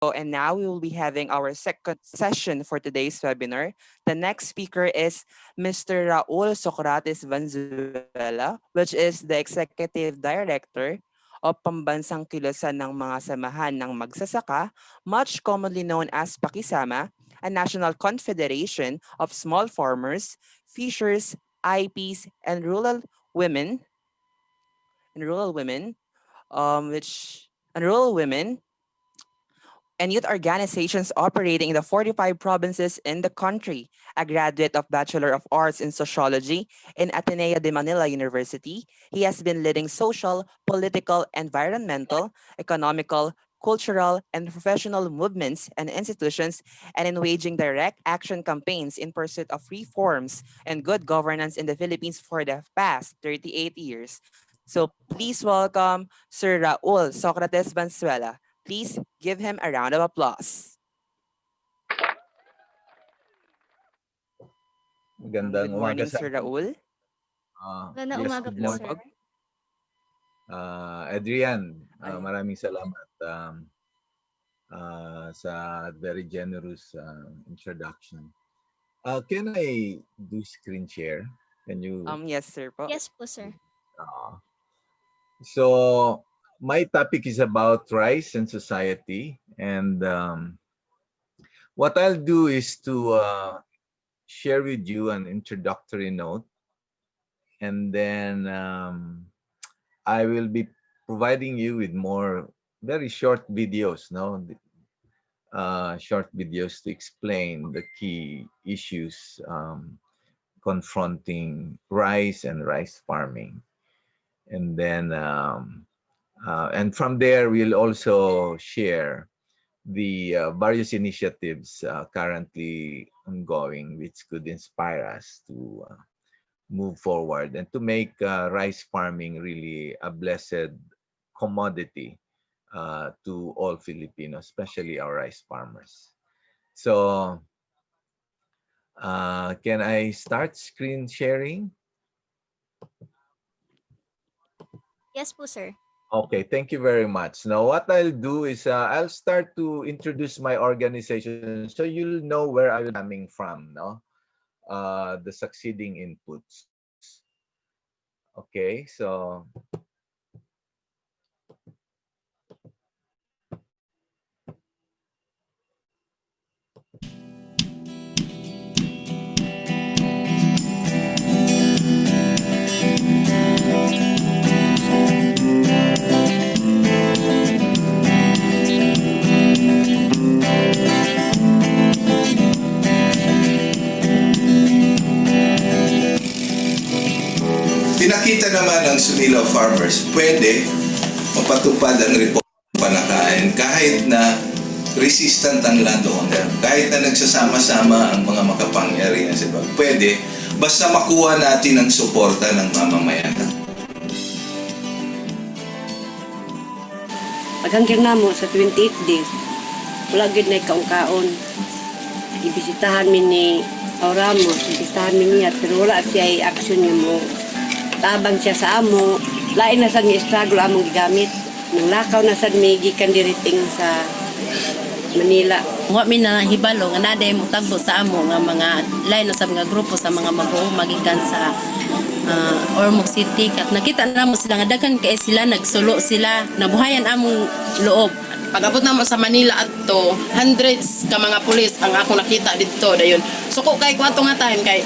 And now we will be having our second session for today's webinar. The next speaker is Mr. Raul Socrates Banzuela, which is the Executive Director of Pambansang Kilusan ng mga Samahan ng Magsasaka, much commonly known as PAKISAMA, a national confederation of small farmers, fishers, IPs, and women, rural women, which and rural women and youth organizations operating in the 45 provinces in the country. A graduate of Bachelor of Arts in Sociology in Ateneo de Manila University, he has been leading social, political, environmental, economical, cultural, and professional movements and institutions, and in waging direct action campaigns in pursuit of reforms and good governance in the Philippines for the past 38 years. So please welcome Sir Raul Socrates Banzuela. Please give him a round of applause. Magandang Good morning, umaga sa Sir Raul. Magandang umaga good po, morning. sir. Adrian, maraming salamat sa very generous introduction. Can I do screen share? Can you? Yes, sir po. Yes po, sir. So my topic is about rice and society, and what I'll do is to share with you an introductory note, and then I will be providing you with more very short videos, short videos to explain the key issues confronting rice and rice farming. And then, and from there, we'll also share the various initiatives currently ongoing, which could inspire us to move forward and to make rice farming really a blessed commodity to all Filipinos, especially our rice farmers. So, can I start screen sharing? Yes po, sir. Okay, thank you very much. Now, what I'll do is I'll start to introduce my organization so you'll know where I'm coming from, the succeeding inputs. Okay, so Pinakita naman ng Sunila Farmers, pwede mapatupad ang reforma ng panakain kahit na resistant ang landowner, kahit na nagsasama-sama ang mga makapangyarihan sa iba. Pwede, basta makuha natin ang suporta ng mamamayan. Paghanggang namo sa 28 days, wala gid na kaon-kaon. Ibisitahan mi ni Auramos, ibisitahan mi niya, pero wala siya action niya mo. Tabang siya sa amo, lain na sad mi struggle among gigamit. Nang lakaw na sad mi gikan diriting sa Manila. Wa mi na hibalo nga naday mo tagbo sa amo nga mga lain na sa mga grupo sa mga mag-o magikan sa Ormoc City. Kat nakita na mo sila nga daghan kay sila nagsulo sila, nabuhayan among loob. Pag-abot na mo sa Manila adto, hundreds ka mga pulis ang ako nakita dito dayon. Suko kay kwato nga time kay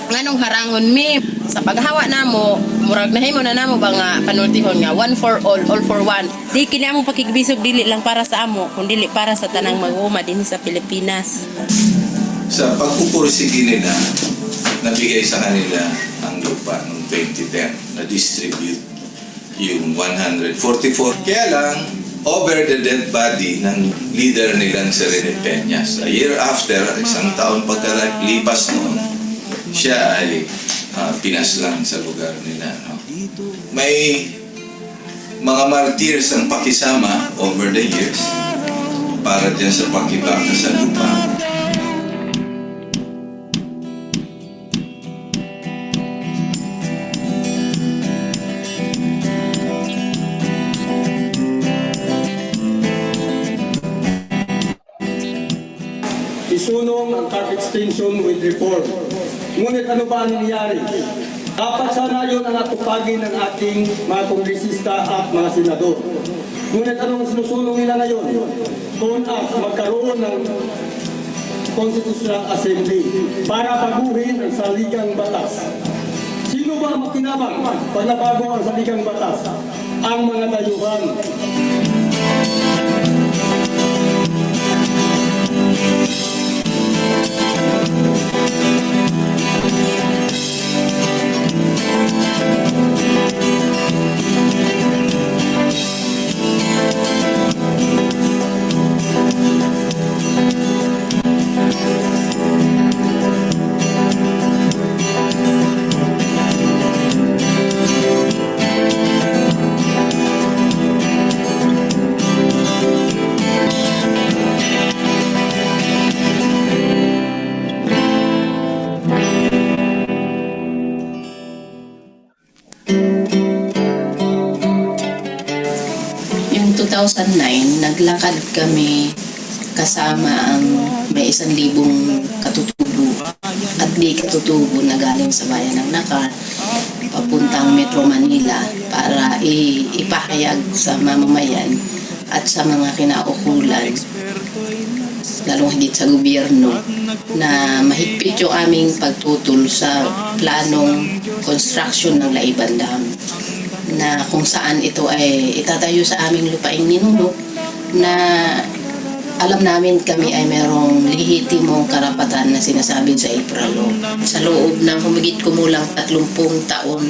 nganong harangon mi sa paghawa namo, murag nahimo na namo ba nga panultihon nga one for all for one. Di kini among pakigbisog dili lang para sa amo, kundi para sa tanang mag-uuma dinhi sa Pilipinas. Sa pagpupursige nila, nabigay sa kanila ang lupa noong 2010, na-distribute yung 144. Kaya lang, over the dead body ng leader nilang si Rene Peñas. A year after, isang taon pagkalipas noon, siya ay pinaslang sa lugar nila. May mga martyrs ang pakisama over the years para dyan sa pakibaka sa lupa. obsession with reform. Ngunit ano ba ang nangyari? Dapat sana yun ang atupagin ng ating mga kongresista at mga senador. Ngunit anong sinusulong nila ngayon? Doon magkaroon ng Constitutional Assembly para baguhin ang saligang batas. Sino ba makinabang pag nabago ang saligang batas? Ang mga dayuhan. Yung 2009, naglakad kami kasama ang may 1,000 katutubo at di katutubo na galing sa bayan ng Nakar papuntang Metro Manila para ipahayag sa mamamayan at sa mga kinaukulan, lalong higit sa gobyerno, na mahigpit yung aming pagtutol sa planong construction ng Laiban Dam, na kung saan ito ay itatayo sa aming lupaing ninuno, na alam namin kami ay merong lehitimong karapatan na sinasabi sa Ipralo. Sa loob ng humigit kumulang 30 taon,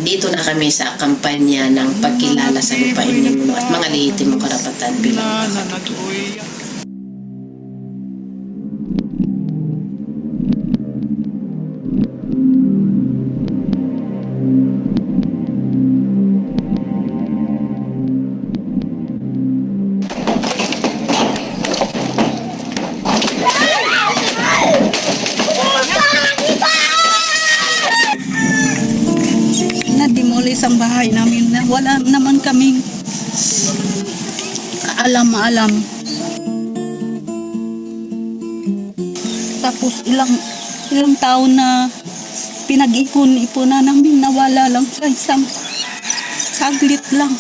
dito na kami sa kampanya ng pagkilala sa lupaing ninuno at mga lehitimong karapatan bilang mga katutubo. Na-demolish ang bahay namin na wala naman kaming kaalam-alam. Tapos ilang taon na pinag-ipon-ipunan namin, nawala lang sa isang saglit lang.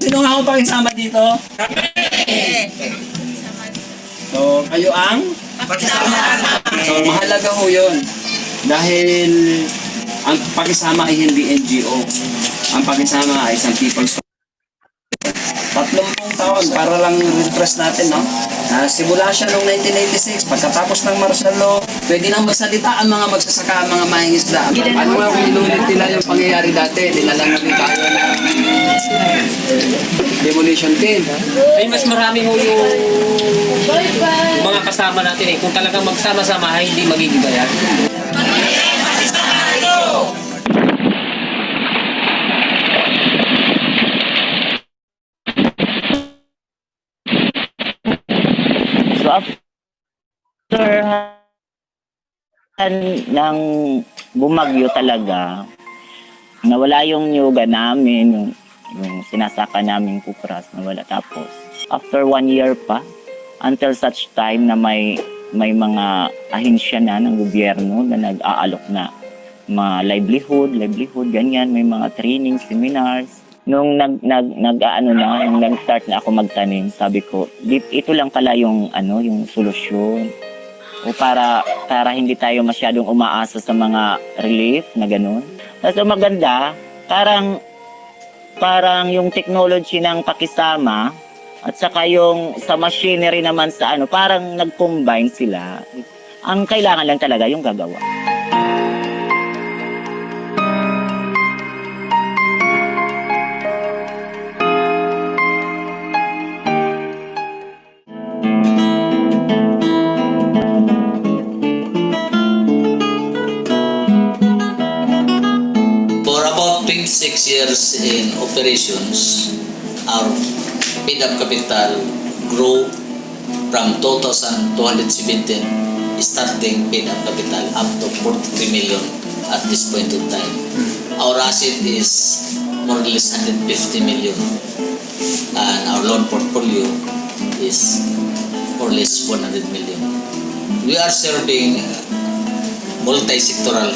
Sino nga ako pakisama dito? So, kayo ang? Pakisama! So, mahalaga ho yun. Dahil ang pakisama ay hindi NGO. Ang pakisama ay isang people's 30 taon para lang refresh natin, no? Simula siya noong 1996, pagkatapos ng martial law, pwede nang magsalita ang mga magsasaka, ang mga mangingisda. Ano nga kung inulit nila yung pangyayari dati, nilalang namin tayo ng demolition team. Ay, mas marami ho yung mga kasama natin eh. Kung talagang magsama-sama, ay hindi magiging bayan. So after ng bumagyo talaga, nawala yung nyuga namin, yung sinasaka namin kupras, nawala. Tapos after 1 year pa, until such time na may mga ahensya na ng gobyerno na nag-aalok na mga livelihood, ganyan, may mga training, seminars. Nung nag-start na ako magtanim, sabi ko, ito lang pala yung solusyon. O para hindi tayo masyadong umaasa sa mga relief na gano'n. Tapos maganda, parang yung technology ng PAKISAMA at saka yung sa machinery naman sa parang nag-combine sila. Ang kailangan lang talaga yung gagawa. For about 26 years in operations, our paid-up capital grew from 2,217 starting paid-up capital up to 43 million at this point of time. Our asset is more or less 150 million and our loan portfolio is more or less 100 million. We are serving multi-sectoral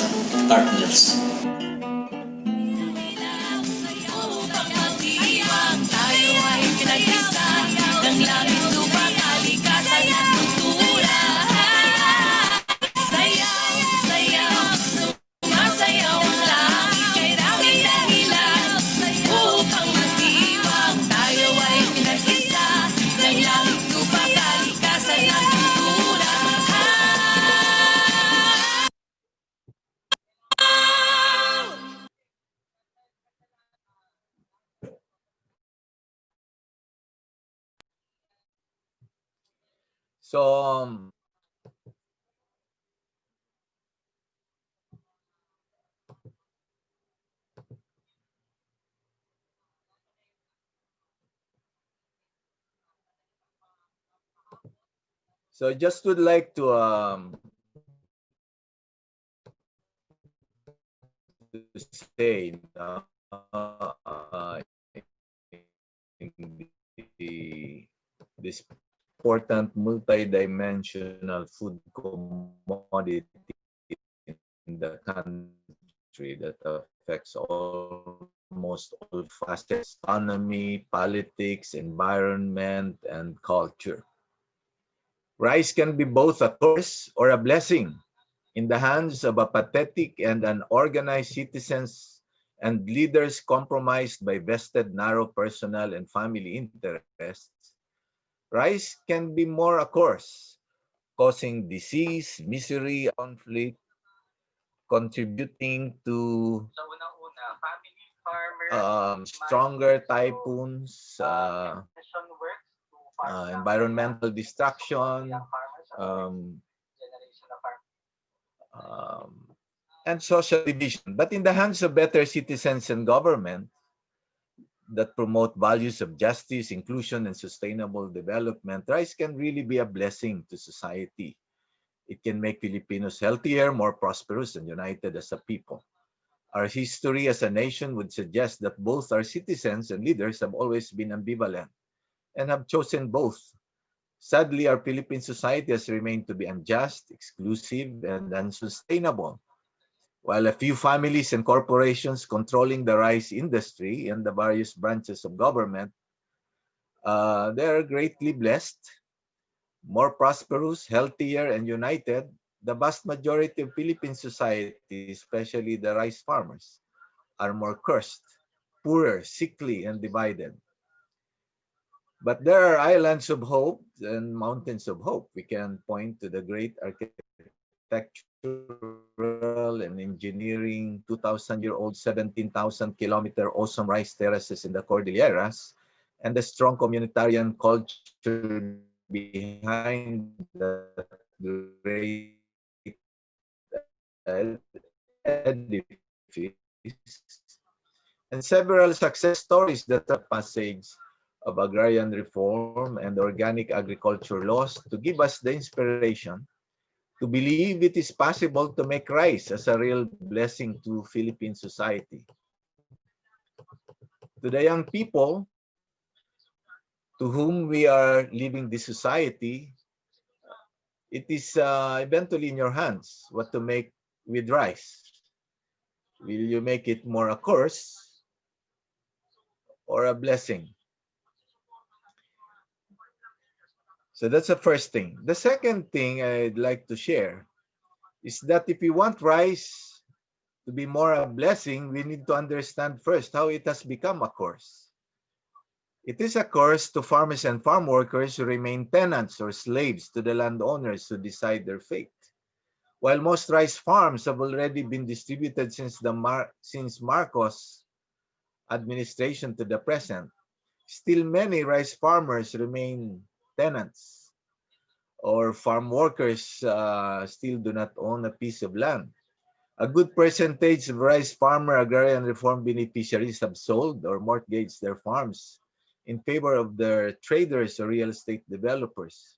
partners. So, so just would like to say this important multi-dimensional food commodity in the country that affects almost all facets: economy, politics, environment, and culture. Rice can be both a curse or a blessing in the hands of a pathetic and unorganized citizens and leaders compromised by vested narrow personal and family interests. Rice can be more a curse, causing disease, misery, conflict, contributing to stronger typhoons, environmental destruction, um, and social division. But in the hands of better citizens and government that promote values of justice, inclusion, and sustainable development, rice can really be a blessing to society. It can make Filipinos healthier, more prosperous, and united as a people. Our history as a nation would suggest that both our citizens and leaders have always been ambivalent and have chosen both. Sadly, our Philippine society has remained to be unjust, exclusive, and unsustainable. While a few families and corporations controlling the rice industry and the various branches of government, they are greatly blessed, more prosperous, healthier, and united. The vast majority of Philippine society, especially the rice farmers, are more cursed, poorer, sickly, and divided. But there are islands of hope and mountains of hope. We can point to the great architectural and engineering 2,000-year-old, 17,000-kilometer awesome rice terraces in the Cordilleras, and the strong communitarian culture behind that great edifice, and several success stories that are passage of agrarian reform and organic agriculture laws to give us the inspiration to believe it is possible to make rice as a real blessing to Philippine society. To the young people to whom we are leaving this society, it is eventually in your hands what to make with rice. Will you make it more a curse or a blessing? So that's the first thing. The second thing I'd like to share is that if we want rice to be more a blessing, we need to understand first how it has become a curse. It is a curse to farmers and farm workers who remain tenants or slaves to the landowners who decide their fate. While most rice farms have already been distributed since Marcos administration to the present, still many rice farmers remain tenants, or farm workers still do not own a piece of land. A good percentage of rice farmer agrarian reform beneficiaries have sold or mortgaged their farms in favor of their traders or real estate developers.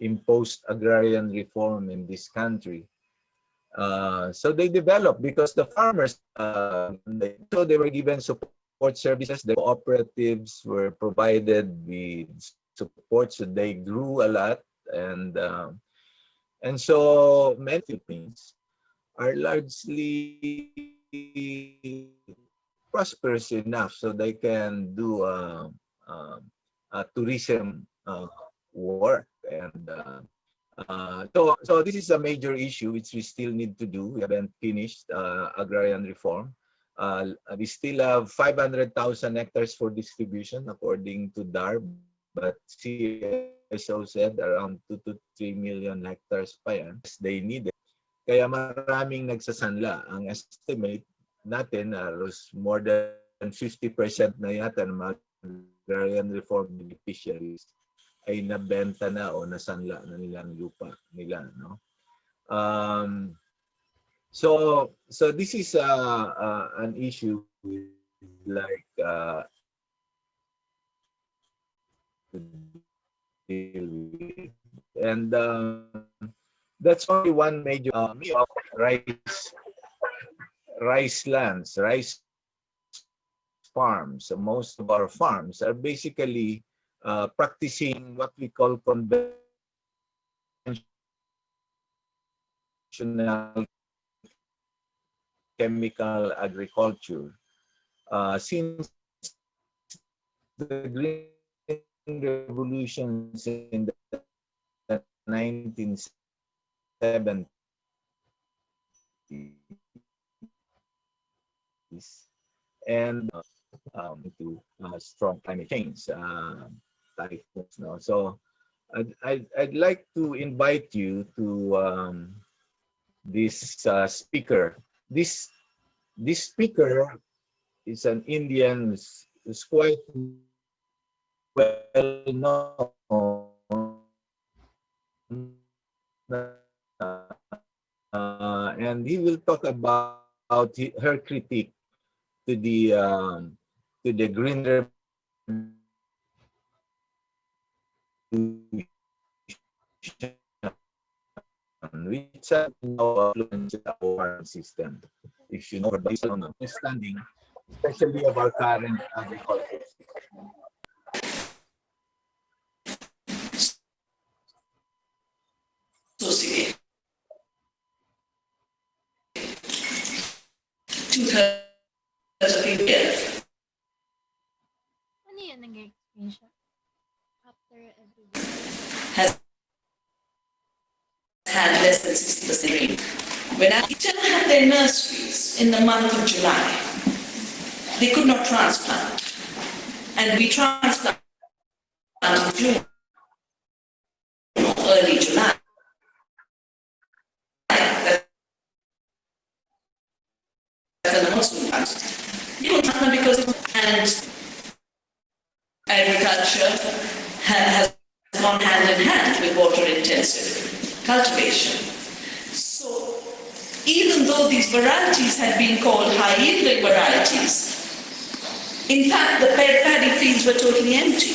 imposed agrarian reform in this country. So they developed because the farmers, so they were given support services. The cooperatives were provided with support, so they grew a lot, and so many Philippines are largely prosperous enough so they can do tourism work, and so this is a major issue which we still need to do. We haven't finished agrarian reform. We still have 500,000 hectares for distribution according to DAR, but CSO said around 2 to 3 million hectares pa yan. They need it. Kaya maraming nagsasanla. Ang estimate natin was more than 50% na yata ng mga agrarian reform beneficiaries ay nabenta na o nasanla na nilang lupa nila, no? So this is an issue with, like to deal with, and that's only one major rice lands, rice farms. So most of our farms are basically practicing what we call conventional chemical agriculture. Since the Green Revolutions in the 1970s, and to strong climate change, typhoons. No? So I'd like to invite you to this speaker. This speaker is an Indian who's quite well known, and he will talk about her critique to the Green Revolution, which has now influenced our farm system. If you know, based on understanding, especially of our current agriculture system. Two-thirds of India. Has had less than 60% rain. When I still had their nurseries in the month of July, they could not transplant. And we transplanted in June, early July. You don't transplant because agriculture has gone hand in hand with water-intensive cultivation. So even though these varieties had been called high-yielding varieties, in fact the paddy fields were totally empty.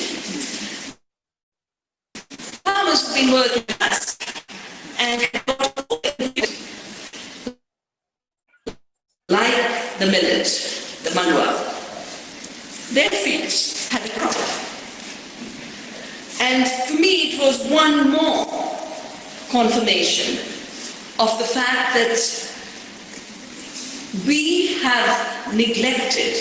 Farmers have been working fast and like the millet, the manua, their fields had a crop. And for me, it was one more confirmation of the fact that we have neglected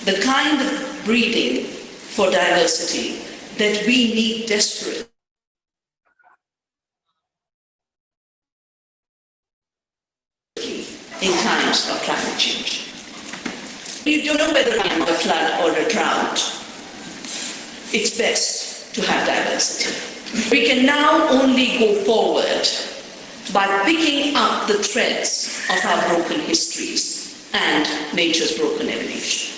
the kind of breeding for diversity that we need desperately. In times of climate change. You don't know whether I'm a flood or a drought. It's best to have diversity. We can now only go forward by picking up the threads of our broken histories and nature's broken evolution.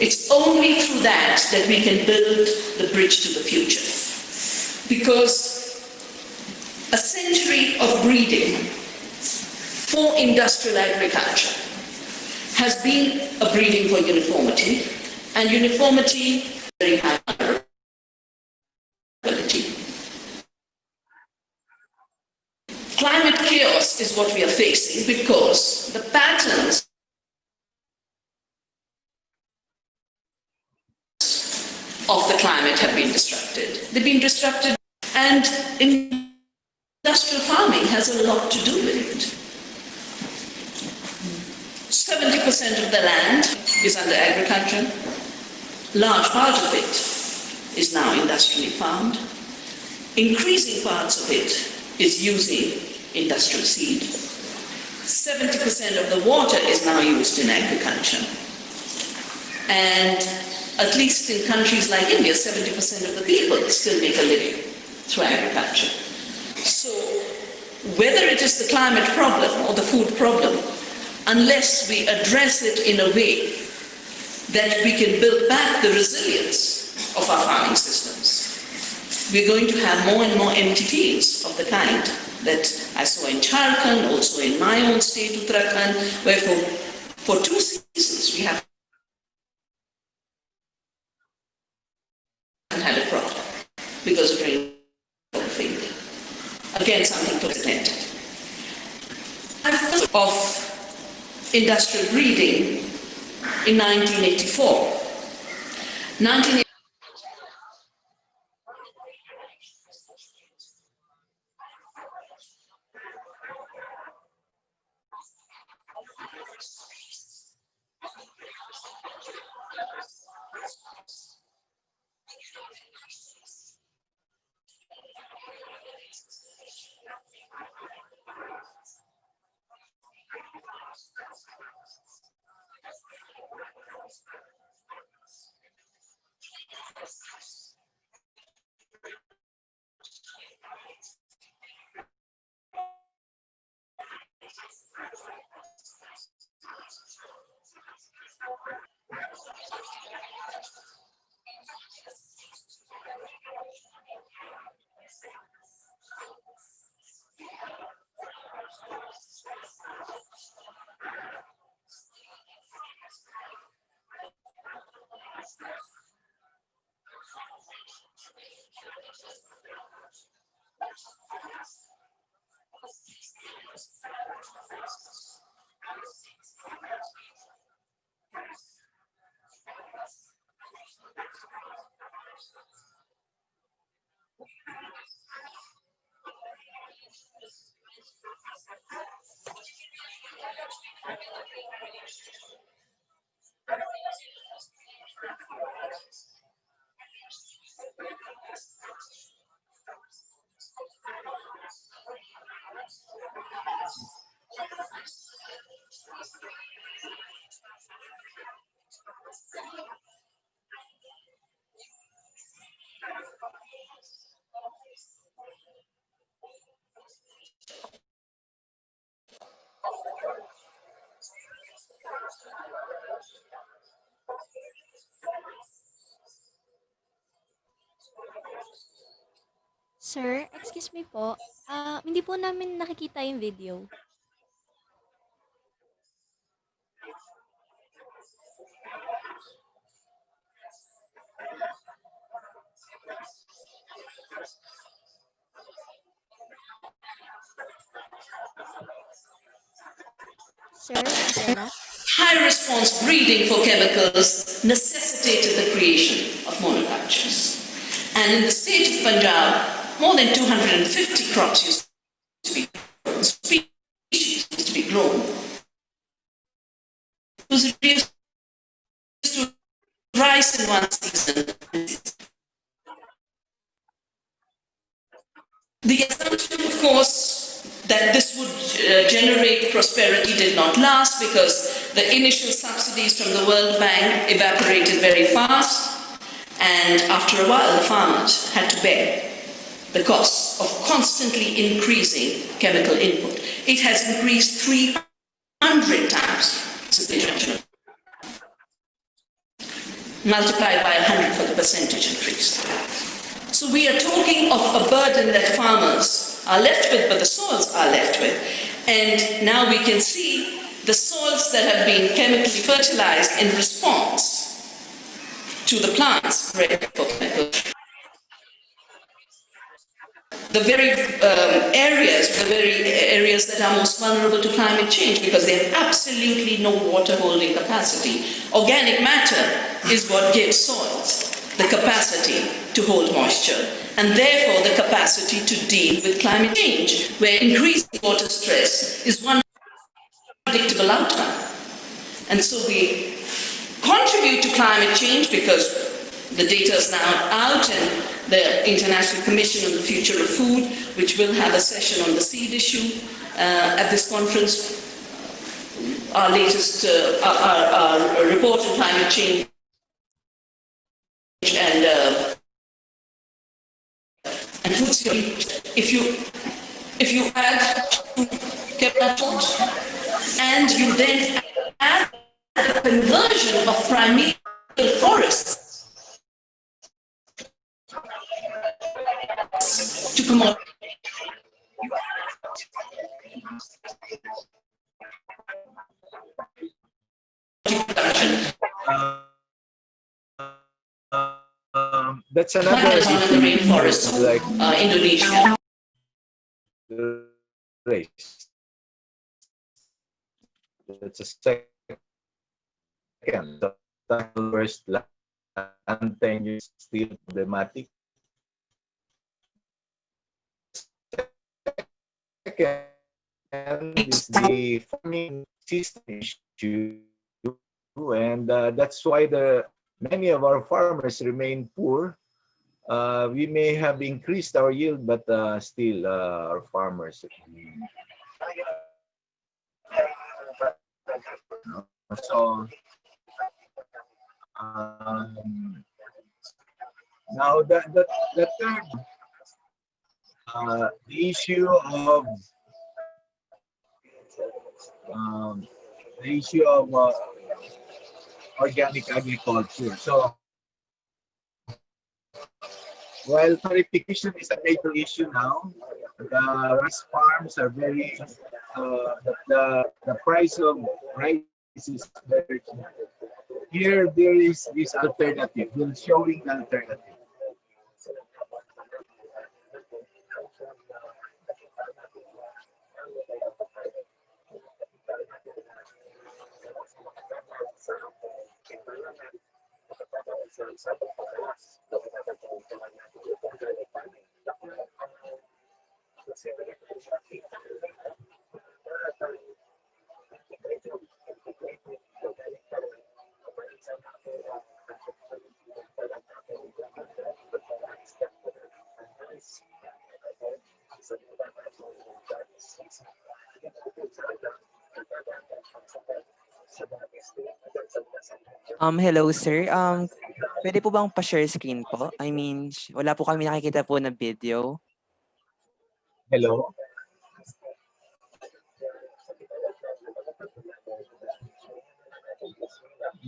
It's only through that that we can build the bridge to the future. Because a century of breeding for industrial agriculture has been a breeding for uniformity, and uniformity very high quality. climate chaos is what we are facing because the patterns of the climate have been disrupted. They've been disrupted, and industrial farming has a lot to do with it. 70% of the land is under agriculture. Large part of it is now industrially farmed. Increasing parts of it is using industrial seed. 70% of the water is now used in agriculture. And at least in countries like India, 70% of the people still make a living through agriculture. So whether it is the climate problem or the food problem, unless we address it in a way that we can build back the resilience of our farming systems, we're going to have more and more empty fields of the kind that I saw in Jharkhand, also in my own state, Uttarakhand, where for 2 seasons we have had a problem because of rainfall failure. Again, something to present. Of industrial breeding in 1984. Sir, excuse me po. Hindi po namin nakikita yung video. Sir, okay na? High response breeding for chemicals necessitated the creation of monocultures. And in the state of Punjab, more than 250 crops used to be grown, species used to be grown. It was reduced to rice in one season. The assumption, of course, that this would generate prosperity did not last because the initial subsidies from the World Bank evaporated very fast, and after a while the farmers had to bear the cost of constantly increasing chemical input. It has increased 300 times since the introduction. Multiplied by 100 for the percentage increase. So we are talking of a burden that farmers are left with, but the soils are left with. And now we can see the soils that have been chemically fertilized in response to the plants bred for chemical. the very areas that are most vulnerable to climate change because they have absolutely no water holding capacity. Organic matter is what gives soils the capacity to hold moisture and therefore the capacity to deal with climate change, where increased water stress is one predictable outcome. And so we contribute to climate change because the data is now out, and the International Commission on the Future of Food, which will have a session on the seed issue at this conference. Our latest our report on climate change and food security. If you add and you then add the conversion of primeval forests to commodity. That's another the rainforest of like Indonesia. Race. That's a second. The first land tenure is still problematic. Second is the farming system issue, and that's why many of our farmers remain poor. We may have increased our yield, but still our farmers. So now the third, the issue of organic agriculture. So while purification is a major issue now, the rice farms are very the price of rice is very cheap. Here there is this alternative. We're showing the alternative. Hello sir. Pwede po bang pa-share screen po? I mean, wala po kami nakikita po na video. Hello?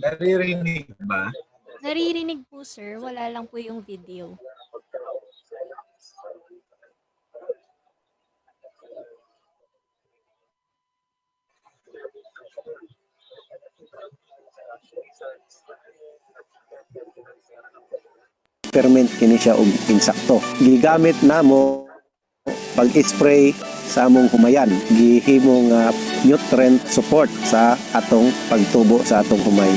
Naririnig ba? Naririnig po, sir. Wala lang po yung video. Ferment kini siya og insakto. Gigamit namo pag-spray sa among humayan. Gihimong nutrient support sa atong pagtubo sa atong humay.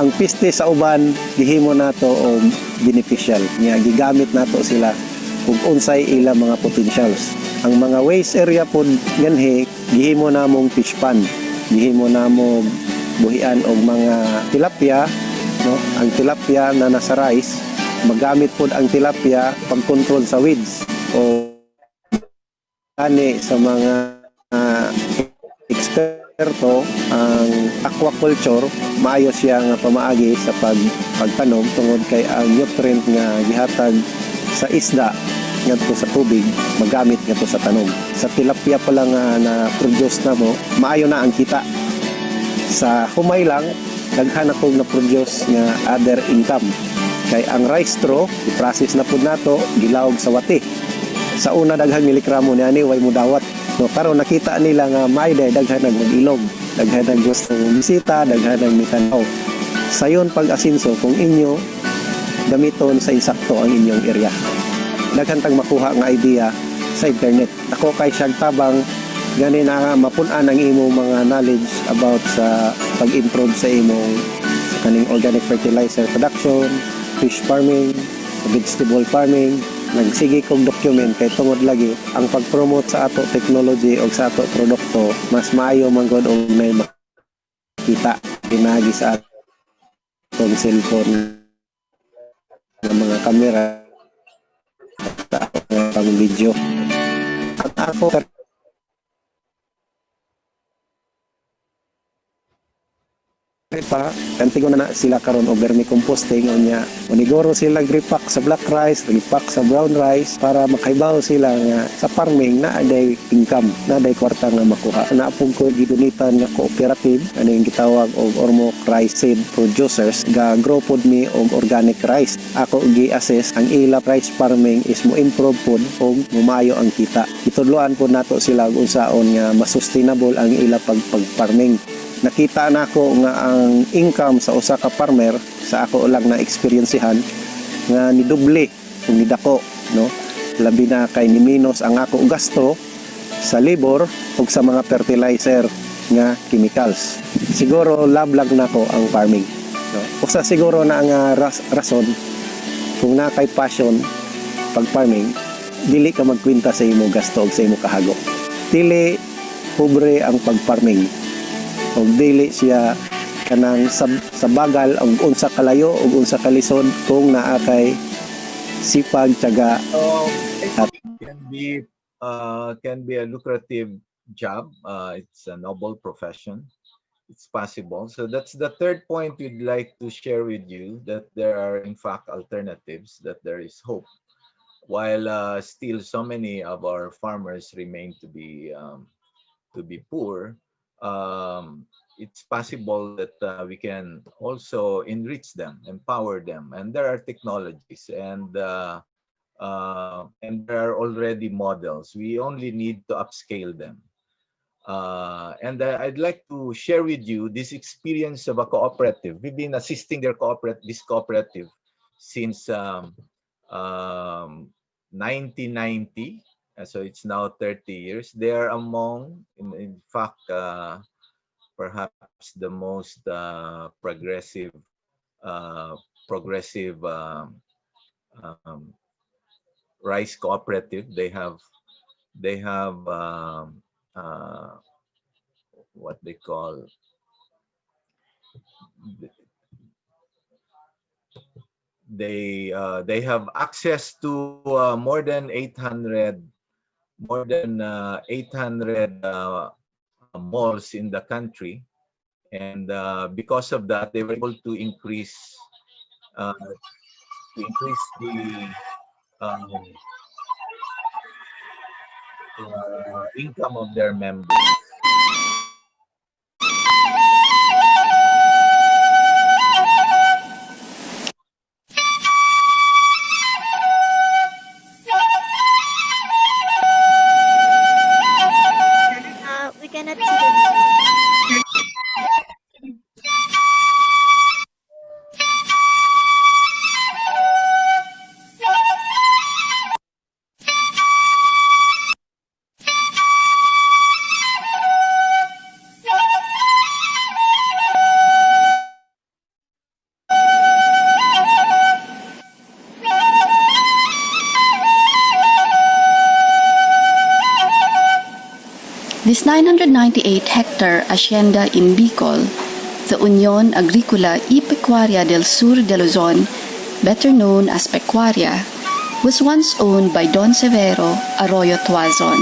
Ang piste sa uban gihimo nato og beneficial. Nya gigamit nato sila kung unsay ilang mga potentials. Ang mga waste area pod ganhi gihimo namong fish pond. Gihimo namo buhian og mga tilapia, no? Ang tilapia na nasa rice magamit pod ang tilapia pag-control sa weeds o ani sa mga eksperto. Ang aquaculture maayo siya nga pamaagi sa pagtanom tungod kay ang nutrient nga gihatag sa isda ngadto sa tubig magamit ngadto sa tanom. Sa tilapia pa lang na produce namo maayo na ang kita. Sa humay lang daghan ako na produce nga other income. Kay ang rice straw, i-process na po nato, gilawag sa wati. Sa una daghang miligramo ni ani way mudawat. No, karon nakita nila nga may daghan nag mag-ilog, daghan nag gusto bisita, daghan nag mitanaw. Sayon pag-asinso kung inyo gamiton sa insakto ang inyong area. daghang makuha nga idea sa internet. Ako kay siyang tabang gani na mapunan ang imo mga knowledge about sa pag-improve sa imong sa kaning organic fertilizer production, fish farming, vegetable farming. Nagsige kong document kay tungod lagi ang pag-promote sa ato technology o sa ato produkto mas maayo man gud og nay makita pinagi sa atong cellphone ng mga kamera sa pang video. Ako pa kantigo na sila karon og vermicomposting unya maniguro sila repack sa black rice, repack sa brown rice para makaibaw sila nga sa farming na aday income, na aday kwarta nga makuha. Na pug ko gidunitan nga cooperative ano yung gitawag og Ormoc Rice Seed Producers ga grow pod mi og organic rice. Ako gi-assess ang ila rice farming is mo improve pod og mumayo ang kita. Itudloan pod nato sila og unsaon nga mas sustainable ang ila pag-farming. Nakita na ako nga ang income sa usa ka farmer sa ako lang na experiencehan nga ni doble kung nidako, no? Labi na kay ni minus ang ako gasto sa labor ug sa mga fertilizer nga chemicals. Siguro lablag nako ang farming, no? Usa siguro na nga rason kung na kay passion pag farming, dili ka magkwenta sa imo gasto ug sa imo kahago. Dili pobre ang pag-farming. Og dili siya kanang sa bagal og unsa kalayo og unsa kalisod kung naa kay sipag tiyaga at can be a lucrative job. It's a noble profession. It's possible. So that's the third point we'd like to share with you, that there are in fact alternatives, that there is hope. While still so many of our farmers remain to be poor, it's possible that we can also enrich them, empower them, and there are technologies and there are already models. We only need to upscale them. And I'd like to share with you this experience of a cooperative. We've been assisting this cooperative since 1990. So it's now 30 years. They are among, in fact, perhaps the most progressive rice cooperative. They have what they call they have access to more than 800 malls in the country, and because of that they were able to increase the income of their members. We cannot see the This 998-hectare hacienda in Bicol, the Unión Agrícola y Pecuaria del Sur de Luzon, better known as Pecuaria, was once owned by Don Severo Arroyo Tuazon.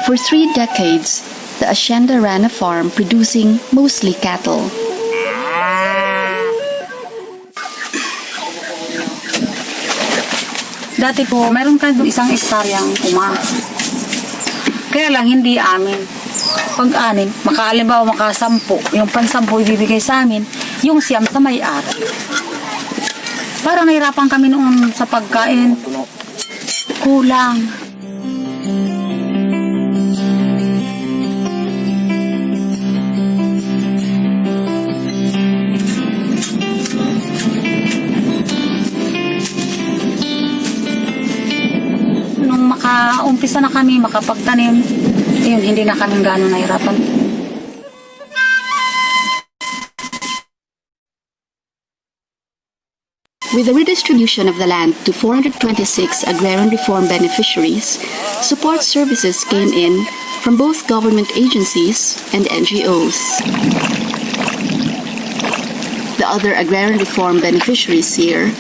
For 3 decades, the hacienda ran a farm producing mostly cattle. Dati po, meron tayong 1 hektaryang uma. Kaya lang hindi amin. Pag-anin, makalimbawa makasampu. Yung pansampu ibibigay sa amin, yung siyam sa may-ari. Parang nahirapan kami noon sa pagkain. Kulang. nakaumpisa na kami makapagtanim, yun, hindi na kami gaano nahirapan. With the redistribution of the land to 426 agrarian reform beneficiaries, support services came in from both government agencies and NGOs. The other agrarian reform beneficiaries here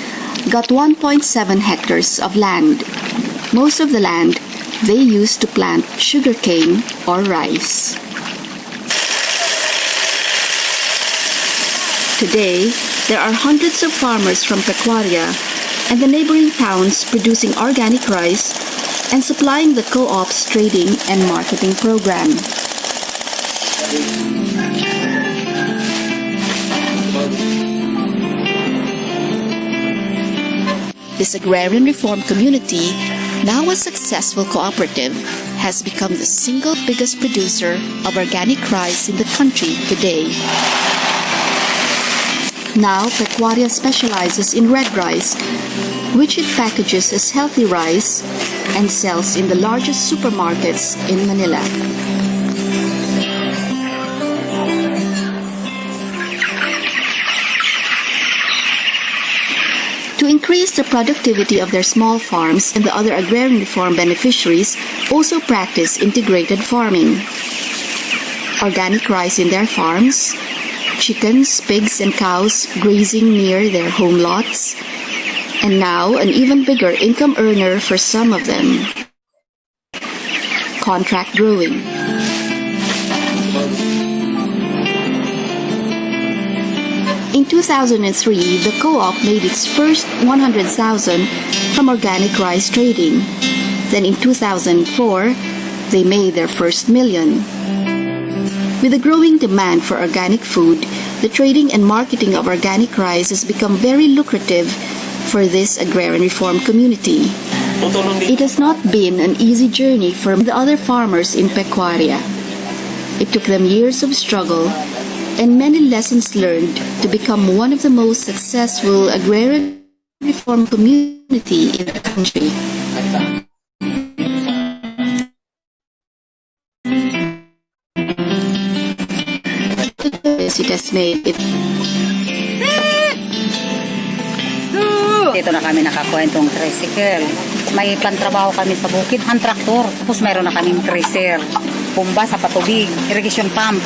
got 1.7 hectares of land. Most of the land they used to plant sugarcane or rice. Today, there are hundreds of farmers from Pecuaria and the neighboring towns producing organic rice and supplying the co-op's trading and marketing program. This agrarian reform community, now a successful cooperative, has become the single biggest producer of organic rice in the country today. Now, Pecuaria specializes in red rice, which it packages as healthy rice and sells in the largest supermarkets in Manila. To increase the productivity of their small farms, and the other agrarian reform beneficiaries also practice integrated farming. Organic rice in their farms, chickens, pigs, and cows grazing near their home lots, and now an even bigger income earner for some of them, contract growing. In 2003, the co-op made its first 100,000 from organic rice trading. Then in 2004, they made their first million. With the growing demand for organic food, the trading and marketing of organic rice has become very lucrative for this agrarian reform community. It has not been an easy journey for the other farmers in Pecuaria. It took them years of struggle and many lessons learned to become one of the most successful agrarian reform community in the country. It has made it. Dito na kami nakakwentong tricycle. May pantrabaho kami sa bukid, ang traktor. Tapos mayroon na kaming tracer, pumba sa patubig, irrigation pump.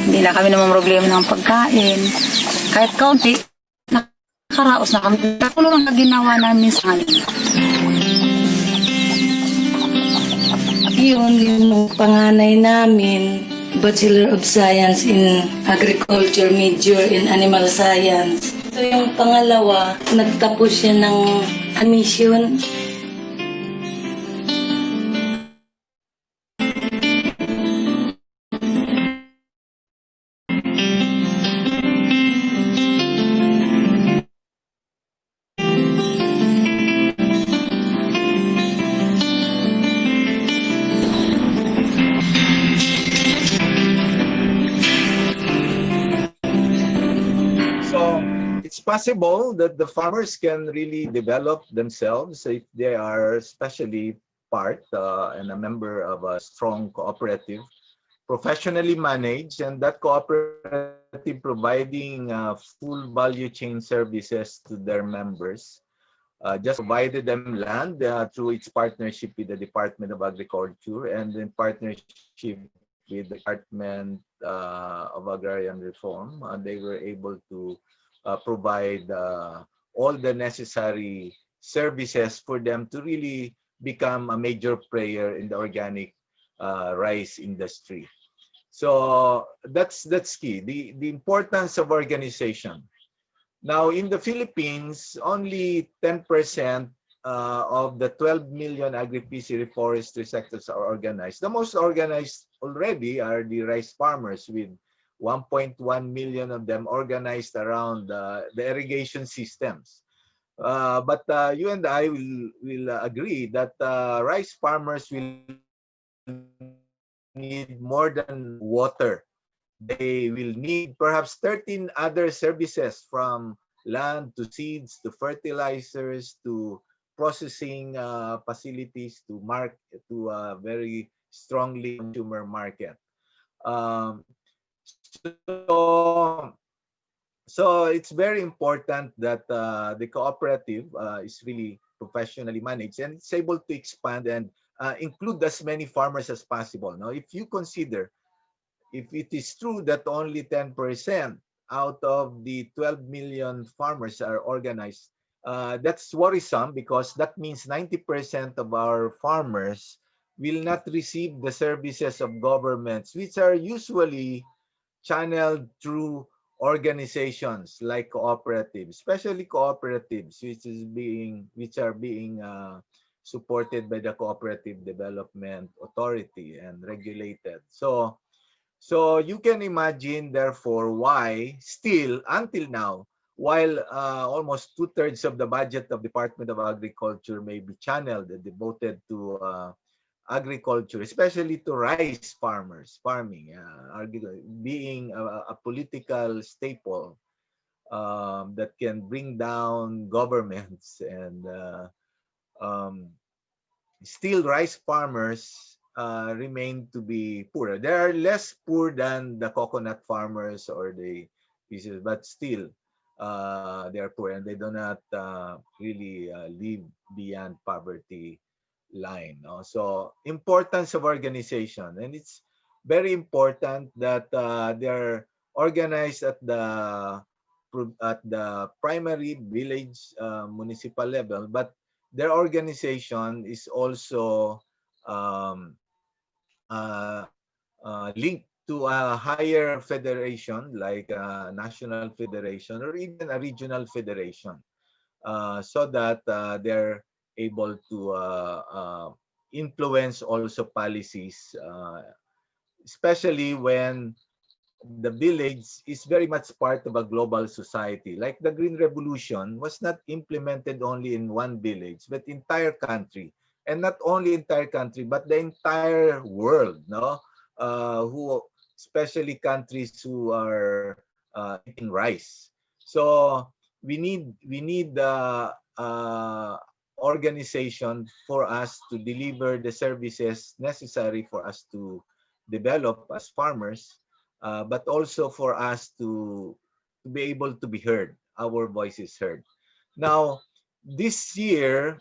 Hindi na kami naman problema ng pagkain. Kahit kaunti, nakaraos na kami. Takulo lang na ginawa namin sa ngayon. Yung panganay namin, Bachelor of Science in Agriculture, major in Animal Science. So yung pangalawa, nagtapos siya ng admission. It's possible that the farmers can really develop themselves if they are especially part and a member of a strong cooperative, professionally managed, and that cooperative providing full value chain services to their members. Just provided them land through its partnership with the Department of Agriculture and in partnership with the Department of Agrarian Reform. They were able to provide all the necessary services for them to really become a major player in the organic rice industry. So that's key, the importance of organization. Now, in the Philippines, only 10% of the 12 million agri-fishery forestry sectors are organized. The most organized already are the rice farmers, with 1.1 million of them organized around the irrigation systems. But you and I will agree that rice farmers will need more than water they will need perhaps 13 other services, from land to seeds to fertilizers to processing facilities to very strongly consumer market. Um, so so it's very important that the cooperative is really professionally managed and it's able to expand and include as many farmers as possible. Now, if you consider, if it is true that only 10% out of the 12 million farmers are organized, that's worrisome, because that means 90% of our farmers will not receive the services of governments, which are usually channeled through organizations like cooperatives, especially cooperatives, which are being supported by the Cooperative Development Authority and regulated. So you can imagine, therefore, why still until now, while almost 2/3 of the budget of Department of Agriculture may be channeled and devoted to agriculture, especially to rice farming, being a political staple that can bring down governments, and um, still rice farmers remain to be poorer. They are less poor than the coconut farmers or the pieces, but still they are poor and they do not really live beyond poverty line. No? So importance of organization, and it's very important that they're organized at the primary village municipal level, but their organization is also um, uh, linked to a higher federation like a national federation or even a regional federation, so that they're able to influence also policies, especially when the village is very much part of a global society. Like the Green Revolution was not implemented only in one village, but entire country. And not only entire country, but the entire world, no? Who, especially countries who are eating rice. So we need the organization for us to deliver the services necessary for us to develop as farmers, but also for us to be able to be heard, our voice is heard. Now, this year,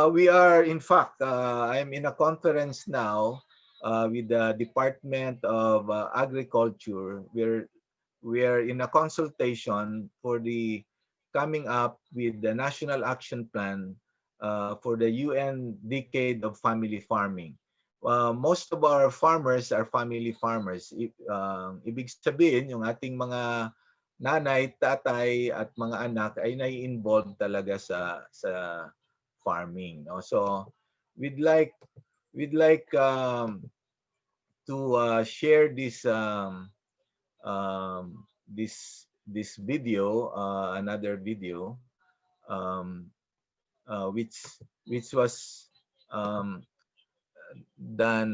we are, in fact, I'm in a conference now with the Department of Agriculture. We're in a consultation for the coming up with the National Action Plan for the UN Decade of Family Farming. Most of our farmers are family farmers. Ibig sabihin, yung ating mga nanay, tatay, at mga anak ay nai-involve talaga sa farming. No? So we'd like to share this video, another video, um, which was um, done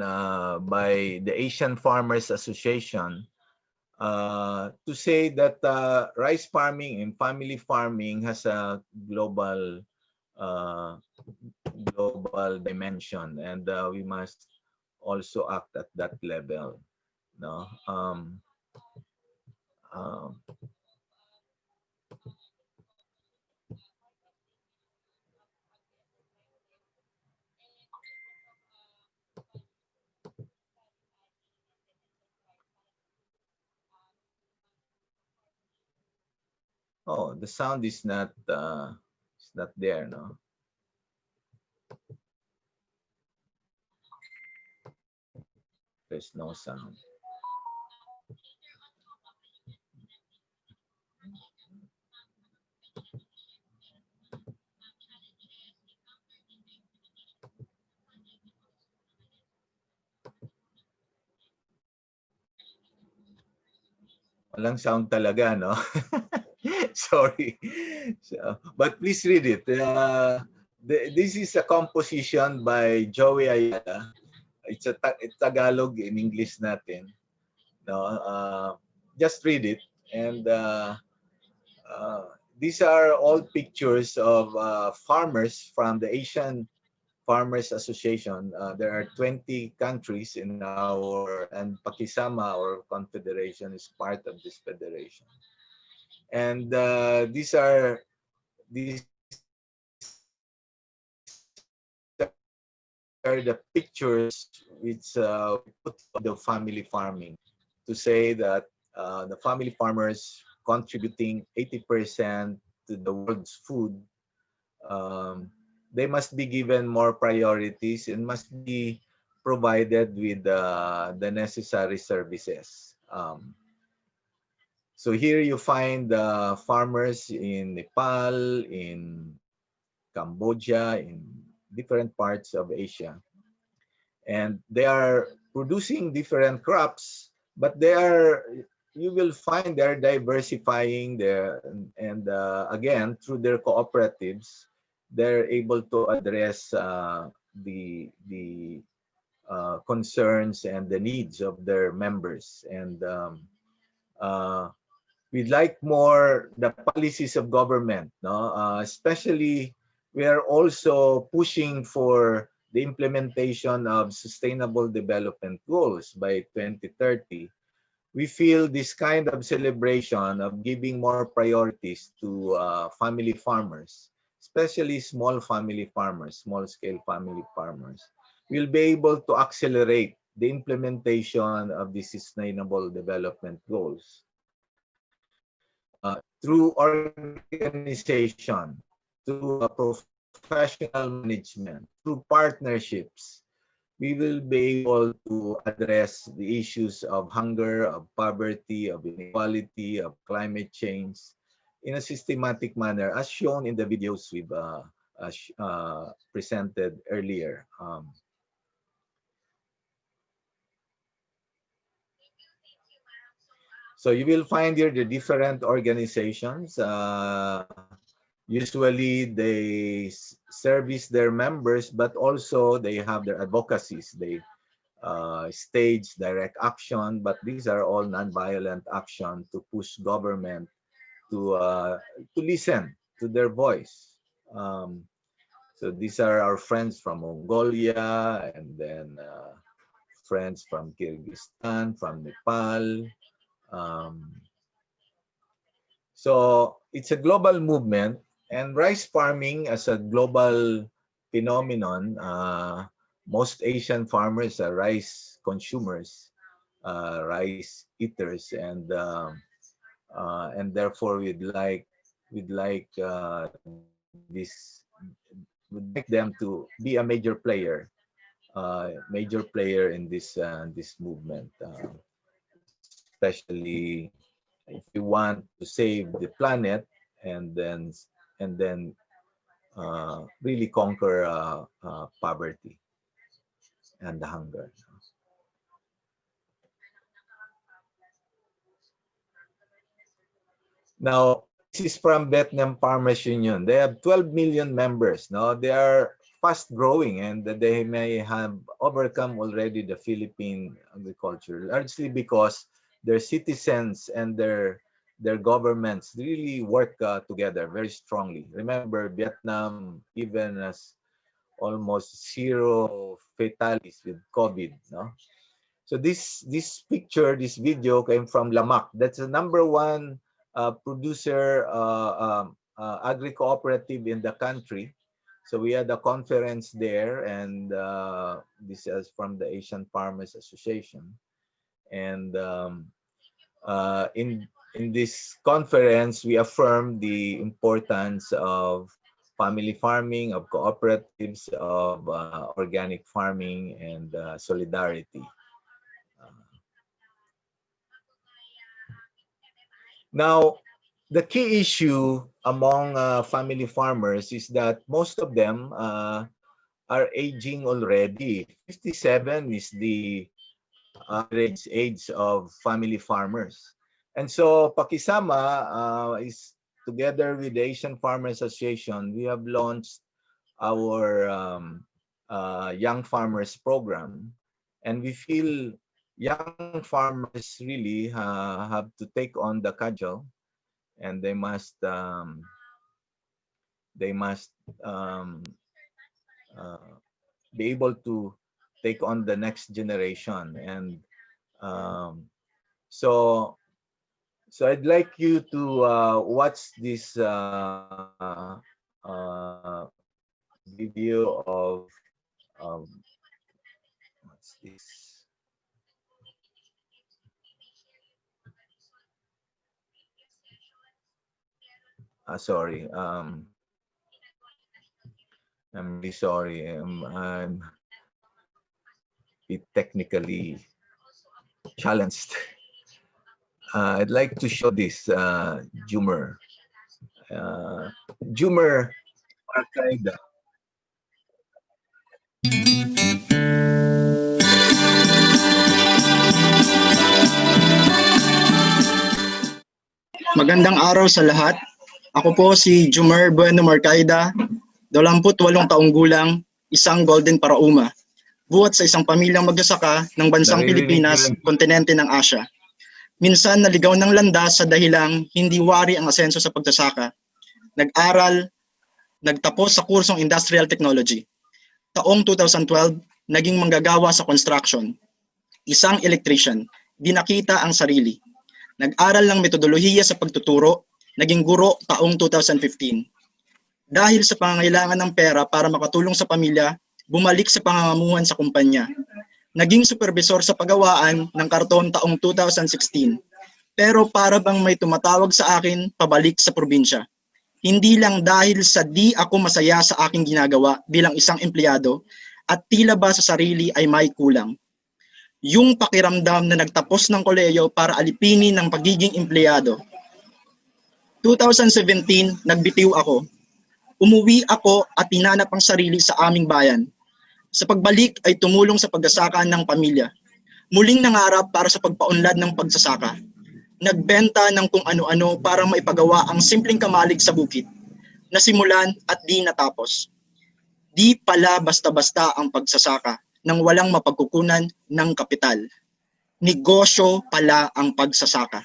by the Asian Farmers Association, to say that rice farming and family farming has a uh, global dimension, and we must also act at that level. No. Um, oh, the sound is not there. No. There's no sound. Walang sound talaga, no? Sorry. But please read it. This is a composition by Joey Ayala. It's Tagalog in English natin. No, just read it, and these are all pictures of farmers from the Asian Farmers Association. There are 20 countries in and PAKISAMA or confederation is part of this federation. And these are the pictures which we put of the family farming to say that the family farmers contributing 80% to the world's food, um, they must be given more priorities and must be provided with the necessary services. So here you find farmers in Nepal, in Cambodia, in different parts of Asia. And they are producing different crops, but you will find they're diversifying their, and again, through their cooperatives, they're able to address the concerns and the needs of their members. And uh, we'd like more the policies of government, no? Especially we are also pushing for the implementation of sustainable development goals by 2030. We feel this kind of celebration of giving more priorities to family farmers, especially small family farmers, small scale family farmers, will be able to accelerate the implementation of the sustainable development goals. Through organization, through professional management, through partnerships, we will be able to address the issues of hunger, of poverty, of inequality, of climate change in a systematic manner, as shown in the videos we've presented earlier. So you will find here the different organizations. Usually they service their members, but also they have their advocacies. They stage direct action, but these are all non-violent action to push government to listen to their voice. So these are our friends from Mongolia, and then friends from Kyrgyzstan, from Nepal. So it's a global movement, and rice farming as a global phenomenon. Most Asian farmers are rice consumers, rice eaters, and therefore we'd like them to be a major player in this movement, especially if we want to save the planet and then really conquer poverty and the hunger. Now, this is from Vietnam Farmers Union. They have 12 million members. No, they are fast growing, and they may have overcome already the Philippine agriculture, largely because their citizens and their governments really work together very strongly. Remember, Vietnam even has almost zero fatalities with COVID. No, so this video came from Lamac. That's the #1 producer agri-cooperative in the country. So we had a conference there, and this is from the Asian Farmers Association. And in this conference, we affirmed the importance of family farming, of cooperatives, of organic farming, and solidarity. Now, the key issue among family farmers is that most of them are aging already. 57 is the average age of family farmers. And so PAKISAMA is, together with the Asian Farmers Association, we have launched our Young Farmers Program. And we feel young farmers really have to take on the cudgel, and they must uh, be able to take on the next generation. And um, so so I'd like you to watch this video of what's this? Sorry. I'm really sorry. I'm bit technically challenged. I'd like to show this Jumer. Jumer Al-Qaeda. Magandang araw sa lahat. Ako po si Jumer Bueno Marcaida, 28 taong gulang, isang golden parauma. Buhat sa isang pamilyang magsasaka ng bansang Pilipinas, kontinente ng Asya. Minsan naligaw ng landas sa dahilang hindi wari ang asenso sa pagsasaka. Nag-aral, nagtapos sa kursong Industrial Technology. Taong 2012, naging manggagawa sa construction. Isang electrician, di nakita ang sarili. Nag-aral ng metodolohiya sa pagtuturo, naging guro taong 2015. Dahil sa pangangailangan ng pera para makatulong sa pamilya, bumalik sa pangangamuhan sa kumpanya. Naging supervisor sa pagawaan ng karton taong 2016. Pero para bang may tumatawag sa akin pabalik sa probinsya. Hindi lang dahil sa di ako masaya sa aking ginagawa bilang isang empleyado at tila ba sa sarili ay may kulang. Yung pakiramdam na nagtapos ng kolehiyo para alipinin ng pagiging empleyado. 2017, nagbitiw ako. Umuwi ako at tinanap ang sarili sa aming bayan. Sa pagbalik ay tumulong sa pagsasaka ng pamilya. Muling nangarap para sa pagpaunlad ng pagsasaka. Nagbenta ng kung ano-ano para maipagawa ang simpleng kamalig sa bukid. Nasimulan at di natapos. Di pala basta-basta ang pagsasaka nang walang mapagkukunan ng kapital. Negosyo pala ang pagsasaka.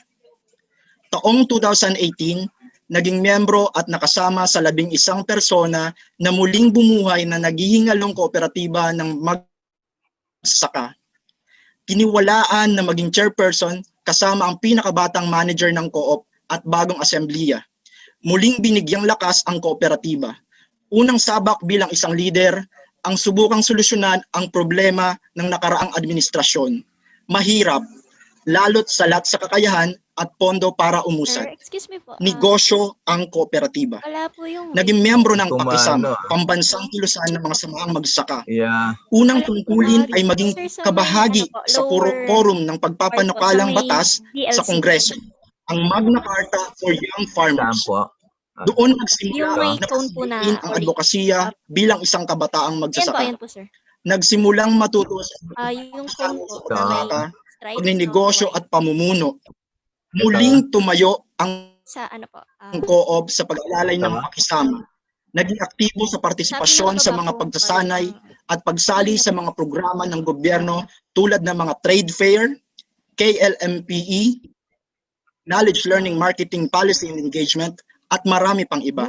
Taong 2018, naging miyembro at nakasama sa 11 persona na muling bumuhay na naghihingalong kooperatiba ng magsasaka. Kiniwalaan na maging chairperson kasama ang pinakabatang manager ng co-op at bagong asembleya. Muling binigyang lakas ang kooperatiba. Unang sabak bilang isang leader, ang subukang solusyonan ang problema ng nakaraang administrasyon. Mahirap, lalo't salat sa kakayahan at pondo para umusad. Sir, excuse me po. Negosyo ang kooperatiba. Wala po yung Naging miyembro ng Kumano. PAKISAMA, Pambansang Kilusan ng mga Samahang Magsasaka. Yeah. Unang tungkulin ay maging Sir, sa kabahagi may, sa lower forum ng pagpapanukalang part po, sa may batas sa DLC. Kongreso, ang Magna Carta for Young Farmers. Doon nagsimula Yung may na cone po na pagsimulan ang advokasya bilang isang kabataang magsasaka. Ayan po, sir. Nagsimulang matuto sa Yung cone po na may pagsasaka, stripes, pagninegosyo at pamumuno. Muling tumayo ang sa ano po? co-op sa pag-alalay ng PAKISAMA. Naging aktibo sa partisipasyon sa mga pagsasanay at pagsali sa mga programa ng gobyerno tulad ng mga trade fair, KLMPE, Knowledge Learning Marketing Policy and Engagement, at marami pang iba.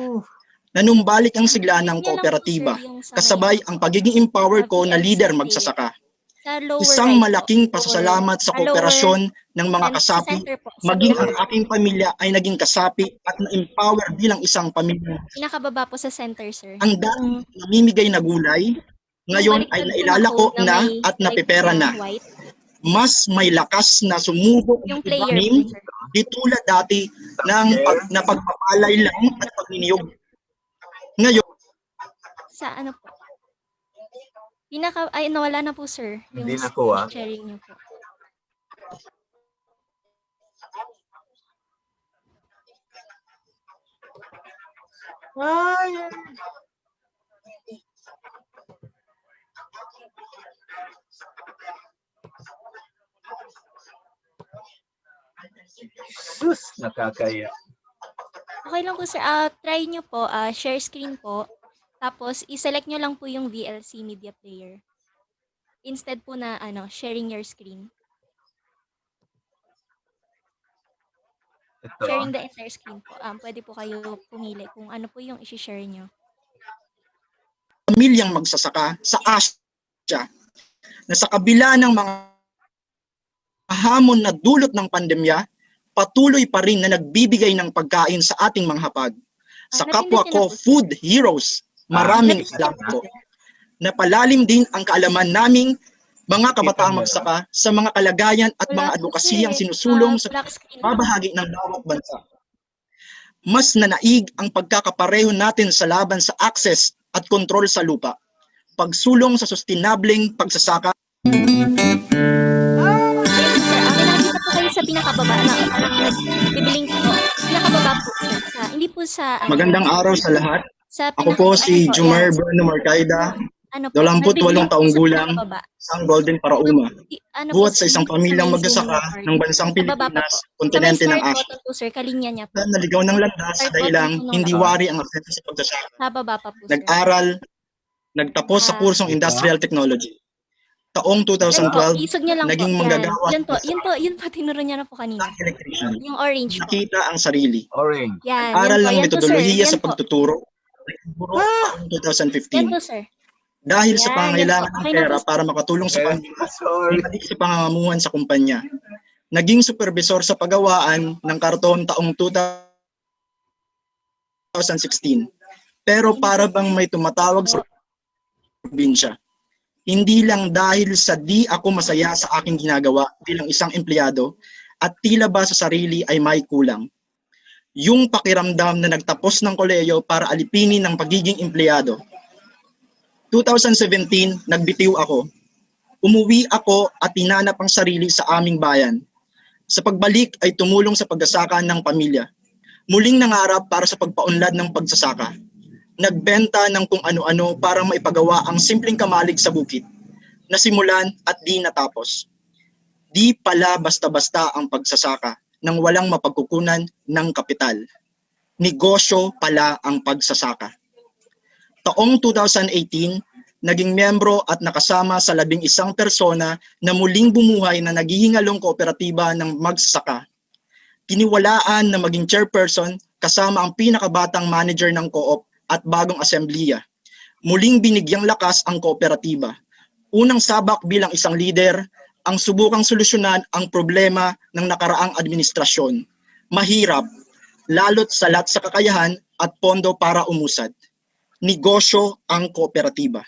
Nanumbalik ang sigla ng kooperatiba, kasabay ang pagiging empowered ko na leader magsasaka. Isang malaking pasasalamat sa kooperasyon ng mga kasapi, maging ang aking pamilya ay naging kasapi at na-empower bilang isang pamilya. Pinakababa po sa center, sir. Ang dating namimigay na gulay, ngayon ay nailalako na at napipera na. Mas may lakas na sumubok ng ibanim, di tulad dati ng napagpapalay lang at pagniniyog. Ngayon, sa ano po? Ay, nawala na po, sir. Yung Hindi nakuha. sharing niyo po. Sus, nakakaya. Okay lang po, sir. Try nyo po, share screen po. Tapos, i-select nyo lang po yung VLC media player. Instead po na, sharing your screen. sharing the entire screen po. Pwede po kayo pumili kung ano po yung i-share nyo. Pamilyang magsasaka sa Asia na sa kabila ng mga hamon na dulot ng pandemya, patuloy pa rin na nagbibigay ng pagkain sa ating mga hapag. Sa kapwa ko, food heroes, maraming salamat po. Napalalim din ang kaalaman naming mga kabataang magsaka sa mga kalagayan at mga advokasiyang sinusulong sa babahagi ng bawat bansa. Mas nanaig ang pagkakapareho natin sa laban sa access at kontrol sa lupa, pagsulong sa sustinableng pagsasaka. Nakikita po kayo sa pinakababa na bibiling po. Pinakababa po sir. Hindi po sa... Magandang araw sa lahat. Ako po si Jumer Bueno Marcaida, 28 taong gulang, isang golden parauma. Buhat sa isang pamilyang magsasaka ng bansang Pilipinas, kontinente ng Asia. Naligaw ng landas dahilang hindi wari ang akseso sa pagsasaka. Nag-aral, nagtapos sa kursong Industrial Technology. Taong 2012, naging manggagawa. Yun po, tinuro niya na po kanina. Yung orange po. Nakita ang sarili. Orange. Aral ng metodolohiya sa pagtuturo. Taong 2015. Yan po, sir. Dahil sa pangangailangan ng pera para makatulong sa pamilya, ibalik sa pangangamuhan sa kumpanya. Naging supervisor sa paggawaan ng karton taong 2016. Pero para bang may tumatawag sa probinsya. Hindi lang dahil sa di ako masaya sa aking ginagawa bilang isang empleyado at tila ba sa sarili ay may kulang. Yung pakiramdam na nagtapos ng kolehiyo para alipinin ng pagiging empleyado. 2017, nagbitiw ako. Umuwi ako at tinanap ang sarili sa aming bayan. Sa pagbalik ay tumulong sa pagsasaka ng pamilya. Muling nangarap para sa pagpaunlad ng pagsasaka. Nagbenta ng kung ano-ano para maipagawa ang simpleng kamalig sa bukid. Nasimulan at di natapos. Di pala basta-basta ang pagsasaka nang walang mapagkukunan ng kapital. Negosyo pala ang pagsasaka. Taong 2018, naging miyembro at nakasama sa 11 persona na muling bumuhay na naghihingalong kooperatiba ng magsasaka. Tiniwalaan na maging chairperson kasama ang pinakabatang manager ng co-op at bagong asembleya. Muling binigyang lakas ang kooperatiba. Unang sabak bilang isang leader, ang subukang solusyonan ang problema ng nakaraang administrasyon. Mahirap, lalo't salat sa kakayahan at pondo para umusad. Negosyo ang kooperatiba.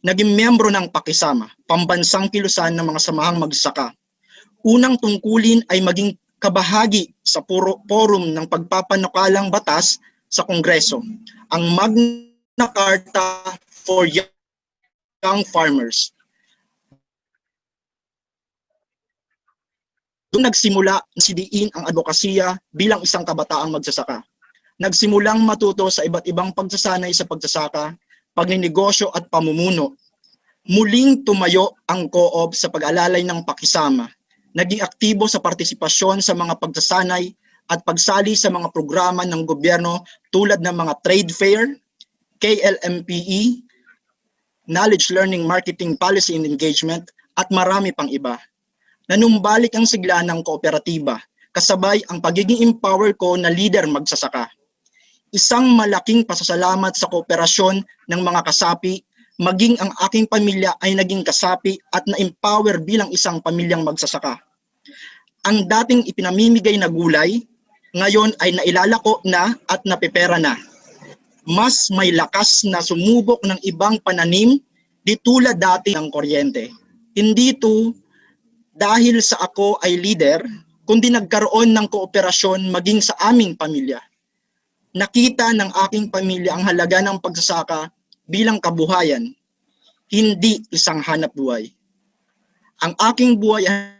Naging miyembro ng PAKISAMA, Pambansang Kilusan ng mga Samahang Magsasaka. Unang tungkulin ay maging kabahagi sa forum ng pagpapanukalang batas sa Kongreso, ang Magna Carta for Young Farmers. Doon nagsimula sidiin ang advokasya bilang isang kabataang magsasaka. Nagsimulang matuto sa iba't ibang pagsasanay sa pagsasaka, pagninegosyo at pamumuno. Muling tumayo ang co-op sa pag-alalay ng PAKISAMA. Naging aktibo sa partisipasyon sa mga pagsasanay at pagsali sa mga programa ng gobyerno tulad ng mga trade fair, KLMPE, Knowledge Learning Marketing Policy and Engagement at marami pang iba. Nanumbalik ang sigla ng kooperatiba, kasabay ang pagiging empower ko na leader magsasaka. Isang malaking pasasalamat sa kooperasyon ng mga kasapi, maging ang aking pamilya ay naging kasapi at na-empower bilang isang pamilyang magsasaka. Ang dating ipinamimigay na gulay, ngayon ay nailalako na at napepera na. Mas may lakas na sumubok ng ibang pananim di tulad dati ng kuryente. Hindi ito dahil sa ako ay leader, kundi nagkaroon ng kooperasyon maging sa aming pamilya. Nakita ng aking pamilya ang halaga ng pagsasaka bilang kabuhayan, hindi isang hanap buhay. Ang aking buhay ay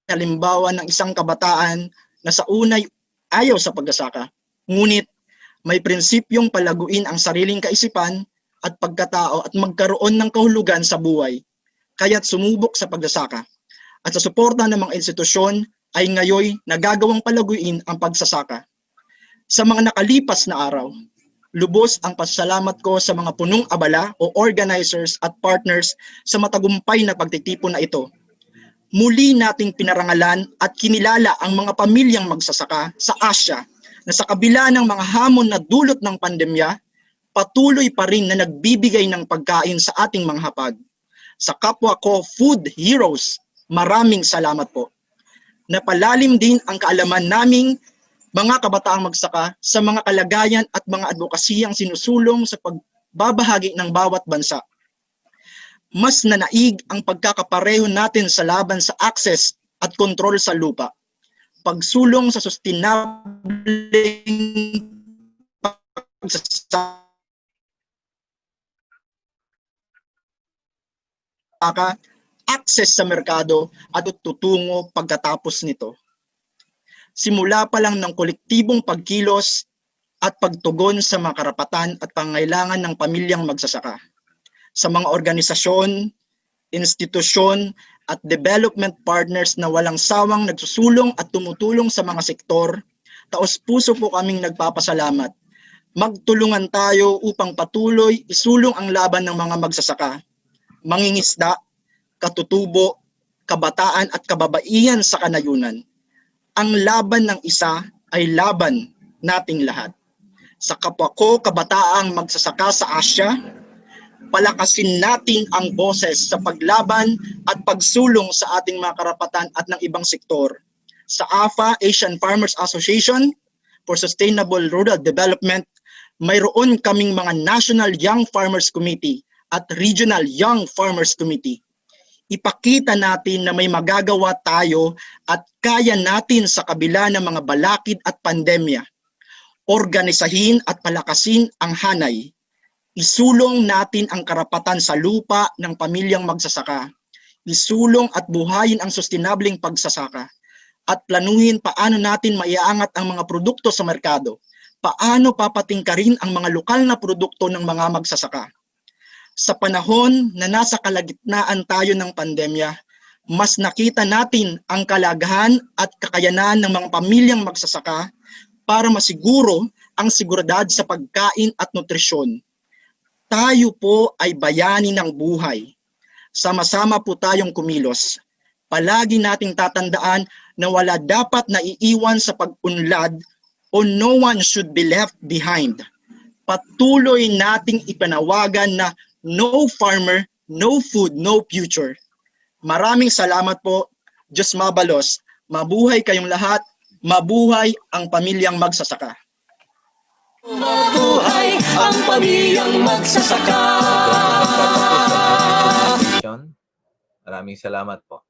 halimbawa ng isang kabataan na sa unay ayaw sa pagsasaka, ngunit may prinsipyong palaguin ang sariling kaisipan at pagkatao at magkaroon ng kahulugan sa buhay, kaya't sumubok sa pagsasaka. At sa suporta ng mga institusyon ay ngayoy nagagawang palaguin ang pagsasaka. Sa mga nakalipas na araw, lubos ang pasasalamat ko sa mga punong abala o organizers at partners sa matagumpay na pagtitipon na ito. Muli nating pinarangalan at kinilala ang mga pamilyang magsasaka sa Asya na sa kabila ng mga hamon na dulot ng pandemya, patuloy pa rin na nagbibigay ng pagkain sa ating mga hapag. Sa kapwa ko food heroes, maraming salamat po. Napalalim din ang kaalaman naming mga kabataang magsaka sa mga kalagayan at mga advokasiyang sinusulong sa pagbabahagi ng bawat bansa. Mas nanaig ang pagkakapareho natin sa laban sa access at kontrol sa lupa. Pagsulong sa sustainableng pagsasaka, access sa merkado at tutungo pagkatapos nito. Simula pa lang ng kolektibong pagkilos at pagtugon sa mga karapatan at pangailangan ng pamilyang magsasaka. Sa mga organisasyon, institusyon at development partners na walang sawang nagsusulong at tumutulong sa mga sektor, taos-puso po kaming nagpapasalamat. Magtulungan tayo upang patuloy isulong ang laban ng mga magsasaka, mangingisda, katutubo, kabataan at kababaihan sa kanayunan. Ang laban ng isa ay laban nating lahat. Sa kapwa ko kabataang magsasaka sa Asya, palakasin natin ang boses sa paglaban at pagsulong sa ating mga karapatan at ng ibang sektor. Sa AFA, Asian Farmers Association for Sustainable Rural Development, mayroon kaming mga National Young Farmers Committee at Regional Young Farmers Committee. Ipakita natin na may magagawa tayo at kaya natin sa kabila ng mga balakid at pandemya. Organisahin at palakasin ang hanay. Isulong natin ang karapatan sa lupa ng pamilyang magsasaka. Isulong at buhayin ang sustainableng pagsasaka. At planuhin paano natin maiaangat ang mga produkto sa merkado. Paano papatingkarin ang mga lokal na produkto ng mga magsasaka. Sa panahon na nasa kalagitnaan tayo ng pandemya, mas nakita natin ang kalagahan at kakayanan ng mga pamilyang magsasaka para masiguro ang seguridad sa pagkain at nutrisyon. Tayo po ay bayani ng buhay. Sama-sama po tayong kumilos. Palagi nating tatandaan na wala dapat na iiwan sa pag-unlad o no one should be left behind. Patuloy nating ipanawagan na no farmer, no food, no future. Maraming salamat po. Diyos mabalos. Mabuhay kayong lahat. Mabuhay ang pamilyang magsasaka. Mabuhay ang pamilyang magsasaka. Maraming salamat po.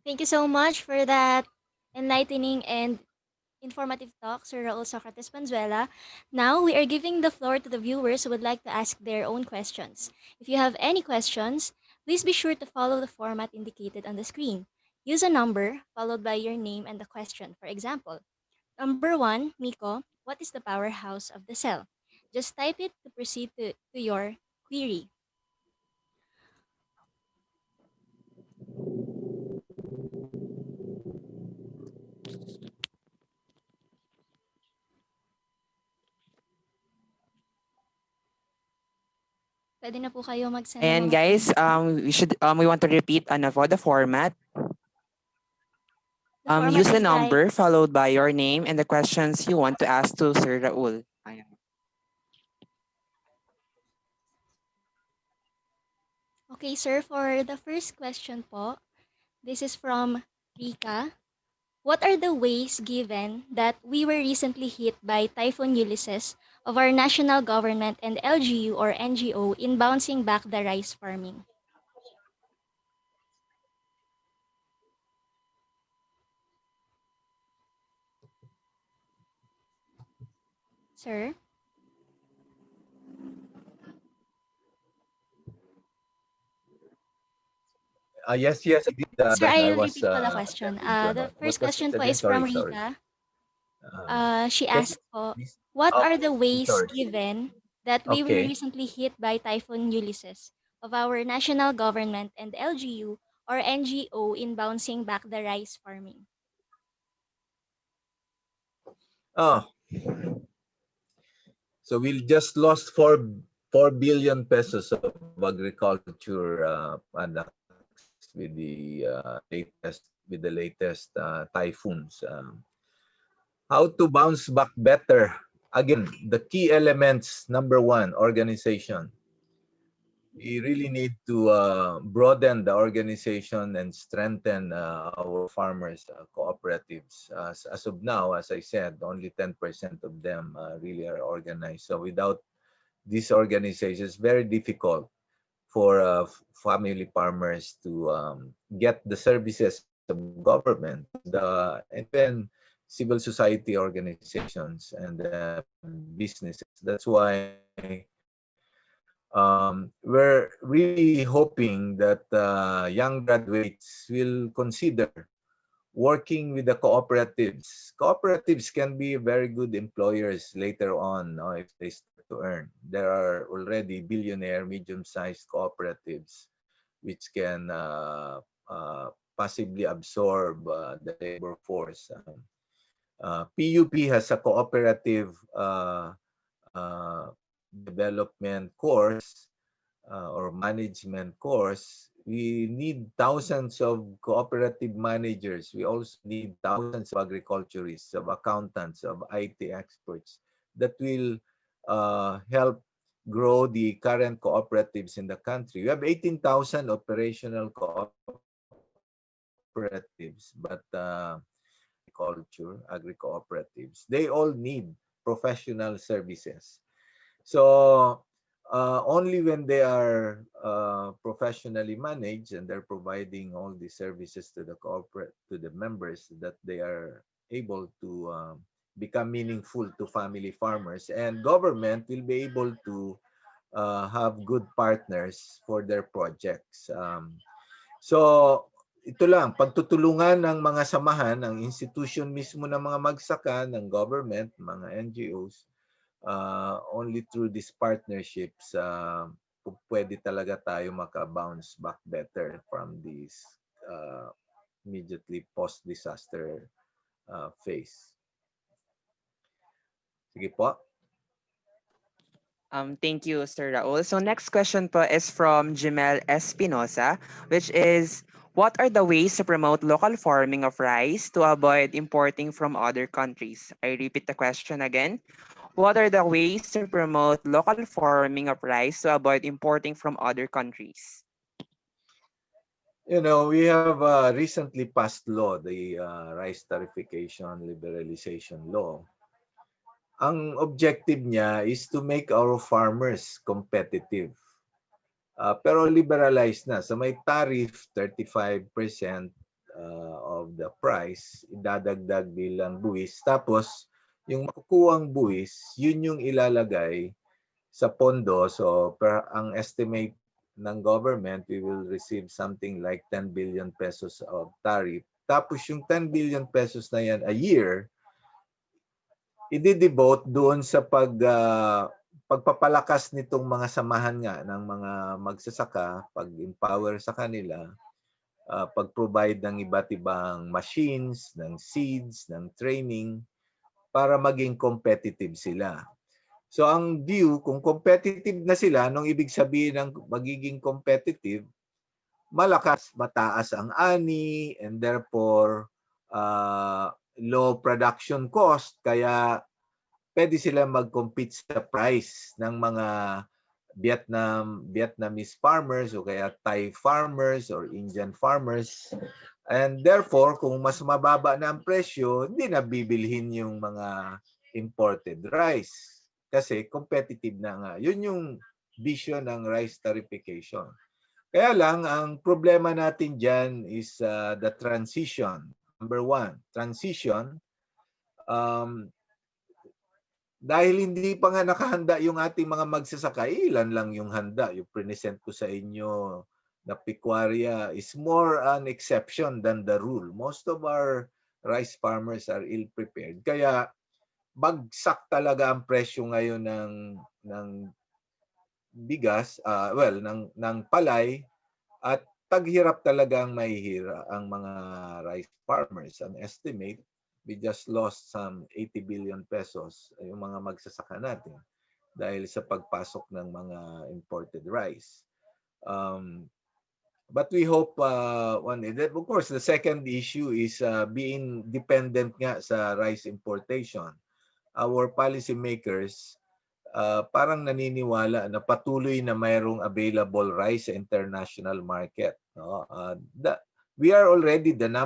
Thank you so much for that enlightening and informative talk, Sir Raul Socrates Banzuela. Now, we are giving the floor to the viewers who would like to ask their own questions. If you have any questions, please be sure to follow the format indicated on the screen. Use a number followed by your name and the question. For example, number 1, Miko, what is the powerhouse of the cell? Just type it to proceed to your query. Pwede na po kayo mag-send ng And mga guys, questions. we want to repeat for the format. The format Use a is like, number followed by your name and the questions you want to ask to Sir Raul. okay, sir, for the first question po, this is from Rika. What are the ways, given that we were recently hit by Typhoon Ulysses, of our national government and LGU or NGO in bouncing back the rice farming? Sir? Yes, I did. Sir, That I I'll was. repeat po the question. The What first was it question po again? is from Sorry. Rika. She Can asked po, please? what Oh, are the ways, sorry. given that we were Okay. recently hit by Typhoon Ulysses, of our national government and LGU or NGO in bouncing back the rice farming? Oh. So we just lost 4 billion pesos of agriculture with the latest typhoons. How to bounce back better? Again, the key elements, number one, organization. We really need to broaden the organization and strengthen our farmers cooperatives. As of now, as I said, only 10% of them really are organized. So without these organizations, it's very difficult for family farmers to get the services of government and even civil society organizations and businesses. That's why we're really hoping that young graduates will consider working with the cooperatives. Cooperatives can be very good employers later on, no, if they start to earn. There are already billionaire, medium-sized cooperatives which can possibly absorb the labor force. PUP has a cooperative development course or management course. We need thousands of cooperative managers. We also need thousands of agriculturists, of accountants, of IT experts that will help grow the current cooperatives in the country. We have 18,000 operational cooperatives, but agri-cooperatives, they all need professional services. So only when they are professionally managed and they're providing all the services to the members, that they are able to become meaningful to family farmers, and government will be able to have good partners for their projects. So ito lang, pagtutulungan ng mga samahan, ng institution mismo ng mga magsaka, ng government, mga NGOs, only through these partnerships, pwede talaga tayo maka-bounce back better from this immediately post-disaster phase. Sige po. Thank you, Sir Raul. So next question po is from Jimel Espinosa, which is, what are the ways to promote local farming of rice to avoid importing from other countries? I repeat the question again. What are the ways to promote local farming of rice to avoid importing from other countries? You know, we have recently passed law, the rice tariffication liberalization law. Ang objective niya is to make our farmers competitive. Pero liberalized na. So may tariff, 35% of the price, idadagdag bilang buwis. Tapos, yung makukuhang buwis, yun yung ilalagay sa pondo. So ang estimate ng government, we will receive something like 10 billion pesos of tariff. Tapos yung 10 billion pesos na yan a year, i-devote doon sa pagpapalakas nitong mga samahan nga ng mga magsasaka, pag-empower sa kanila, pag-provide ng iba't ibang machines, ng seeds, ng training, para maging competitive sila. So ang view, kung competitive na sila, anong ibig sabihin ng magiging competitive? Malakas, mataas ang ani, and therefore low production cost, kaya pwede sila mag-compete sa price ng mga Vietnamese farmers o kaya Thai farmers or Indian farmers. And therefore, kung mas mababa na ang presyo, hindi na bibilhin yung mga imported rice. Kasi competitive na nga. Yun yung vision ng rice tariffication. Kaya lang, ang problema natin dyan is the transition. Number one, transition. Dahil hindi pa nga nakahanda yung ating mga magsasaka, ilan lang yung handa. Yung present ko sa inyo na pecuaria is more an exception than the rule. Most of our rice farmers are ill-prepared. Kaya bagsak talaga ang presyo ngayon ng bigas, ng palay, at taghirap talaga ang mahihira ang mga rice farmers. An estimate, we just lost some 80 billion pesos yung mga magsasaka natin. dahil sa pagpasok ng mga imported rice. But we hope one that of course the second issue is being dependent nga sa rice importation. Our policymakers parang naniniwala na patuloy na mayroong available rice sa international market. No? We are already the #1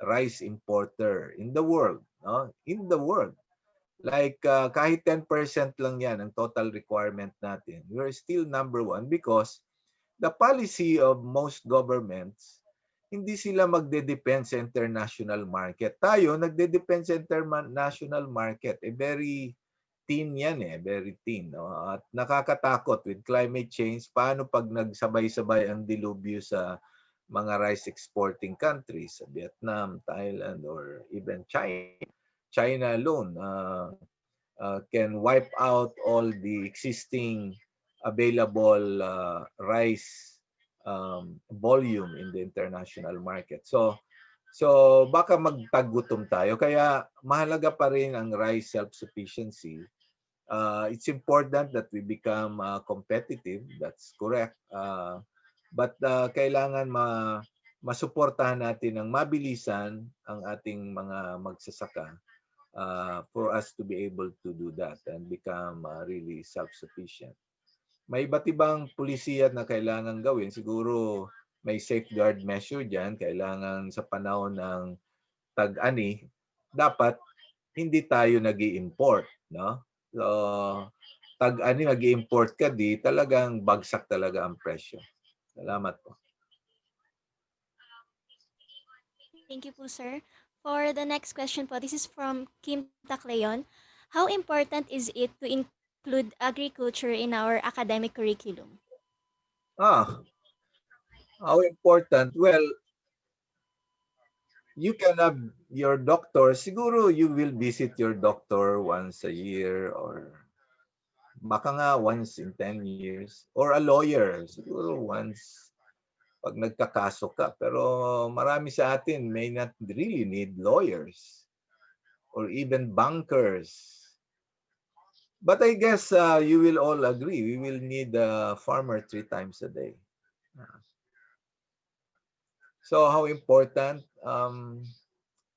rice importer in the world. No? In the world. Like kahit 10% lang yan ang total requirement natin. We are still #1 because the policy of most governments, hindi sila magde-depend sa international market. Tayo, nagde-depend sa international market. Very thin yan very thin. No? At nakakatakot with climate change. Paano pag nagsabay-sabay ang dilubyo sa mga rice exporting countries, sa Vietnam, Thailand, or even China. China alone can wipe out all the existing available rice volume in the international market. So baka magtagutom tayo. Kaya mahalaga pa rin ang rice self-sufficiency. It's important that we become competitive. That's correct. But kailangan masuportahan natin ng mabilisan ang ating mga magsasaka for us to be able to do that and become really self-sufficient. May iba't ibang pulisiya na kailangan gawin. Siguro may safeguard measure dyan. Kailangan sa panahon ng tag-ani, dapat hindi tayo nag-i-import. No? So, tag-ani, nag-i-import ka, di talagang bagsak talaga ang presyo. Salamat po. Thank you po, sir. For the next question po, this is from Kim Tacleon. How important is it to include agriculture in our academic curriculum? How important? Well, you can have your doctor. Siguro you will visit your doctor once a year or baka nga once in 10 years. Or a lawyer. Siguro once pag nagkakaso ka. Pero marami sa atin may not really need lawyers or even bankers. But I guess you will all agree, we will need a farmer 3 times a day. So how important?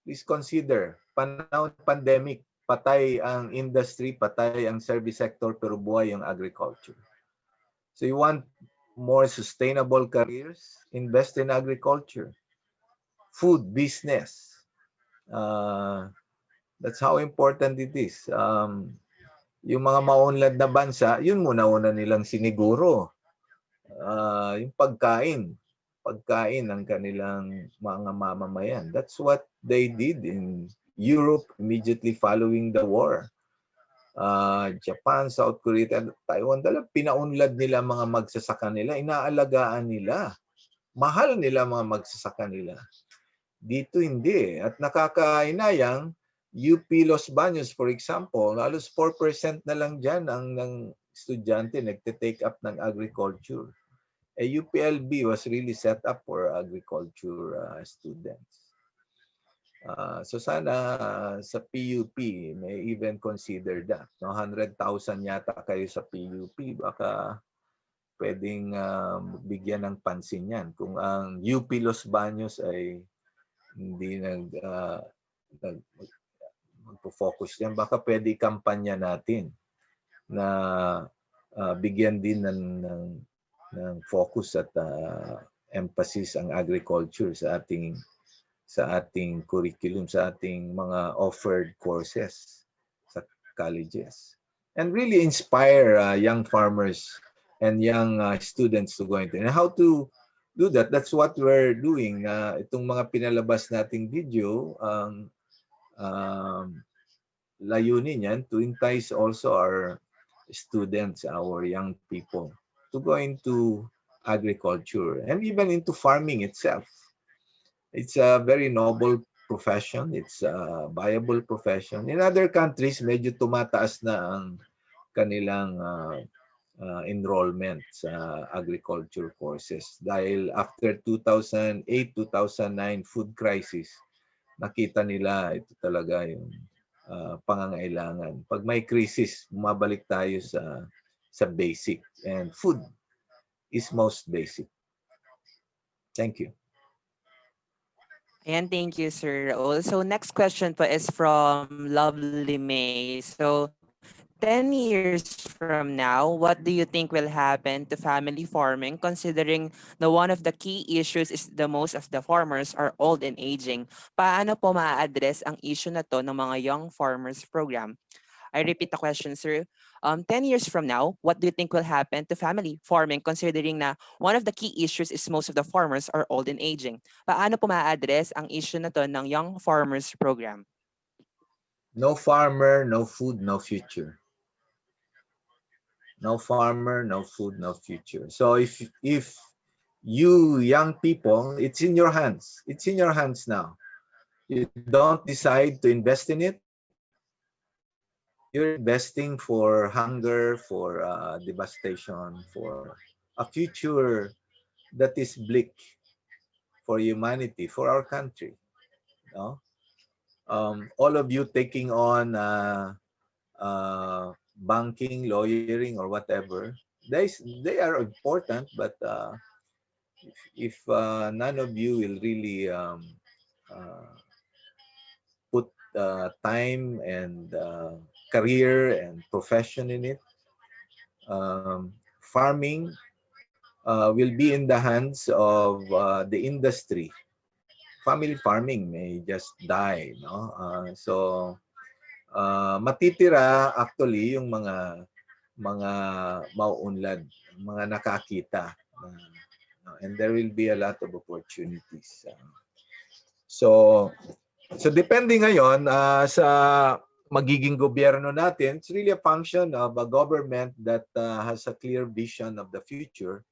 Please consider, panahon pandemic, patay ang industry, patay ang service sector, pero buhay ang agriculture. So you want more sustainable careers? Invest in agriculture. Food business. That's how important it is. Yung mga maunlad na bansa, yun muna-una nilang siniguro. Yung pagkain ng kanilang mga mamamayan. That's what they did in Europe immediately following the war. Japan, South Korea, Taiwan, pinaunlad nila mga magsasaka nila, inaalagaan nila. Mahal nila mga magsasaka nila. Dito hindi. At nakakainayang, UP Los Baños, for example, halos 4% na lang dyan ng estudyante nagte-take up ng agriculture. UPLB was really set up for agriculture students. So sana sa PUP may even consider that. No? 100,000 yata kayo sa PUP. Baka pwedeng bigyan ng pansin yan. Kung ang UP Los Baños ay hindi magpo-focus yan, baka pwede kampanya natin na bigyan din ng focus at emphasis ang agriculture sa ating curriculum, sa ating mga offered courses sa colleges. And really inspire young farmers and young students to go into. And how to do that? That's what we're doing. Itong mga pinalabas nating video, layunin yan to entice also our students, our young people to go into agriculture and even into farming itself. It's a very noble profession. It's a viable profession. In other countries, medyo tumataas na ang kanilang enrollment sa agriculture courses. Dahil after 2008-2009 food crisis, nakita nila ito talaga yung pangangailangan. Pag may crisis, bumabalik tayo sa basic. And food is most basic. Thank you. And thank you, Sir Raul. So next question po is from Lovely May. So 10 years from now, what do you think will happen to family farming considering the one of the key issues is the most of the farmers are old and aging? Paano po ma-address ang issue na to ng mga Young Farmers Program? I repeat the question, sir. 10 years from now, what do you think will happen to family farming considering na one of the key issues is most of the farmers are old and aging? Paano po ma-address ang issue na to ng Young Farmers Program? No farmer, no food, no future. No farmer, no food, no future. So if you young people, it's in your hands. It's in your hands now. You don't decide to invest in it. You're investing for hunger, for devastation, for a future that is bleak for humanity, for our country. No? All of you taking on banking, lawyering, or whatever, they are important, but if none of you will really put time and career and profession in it, farming will be in the hands of the industry. Family farming may just die, no? So matitira actually yung mga mauunlad, mga nakakita, and there will be a lot of opportunities. So depende ngayon sa magiging gobyerno natin, it's really a function of a government that has a clear vision of the future.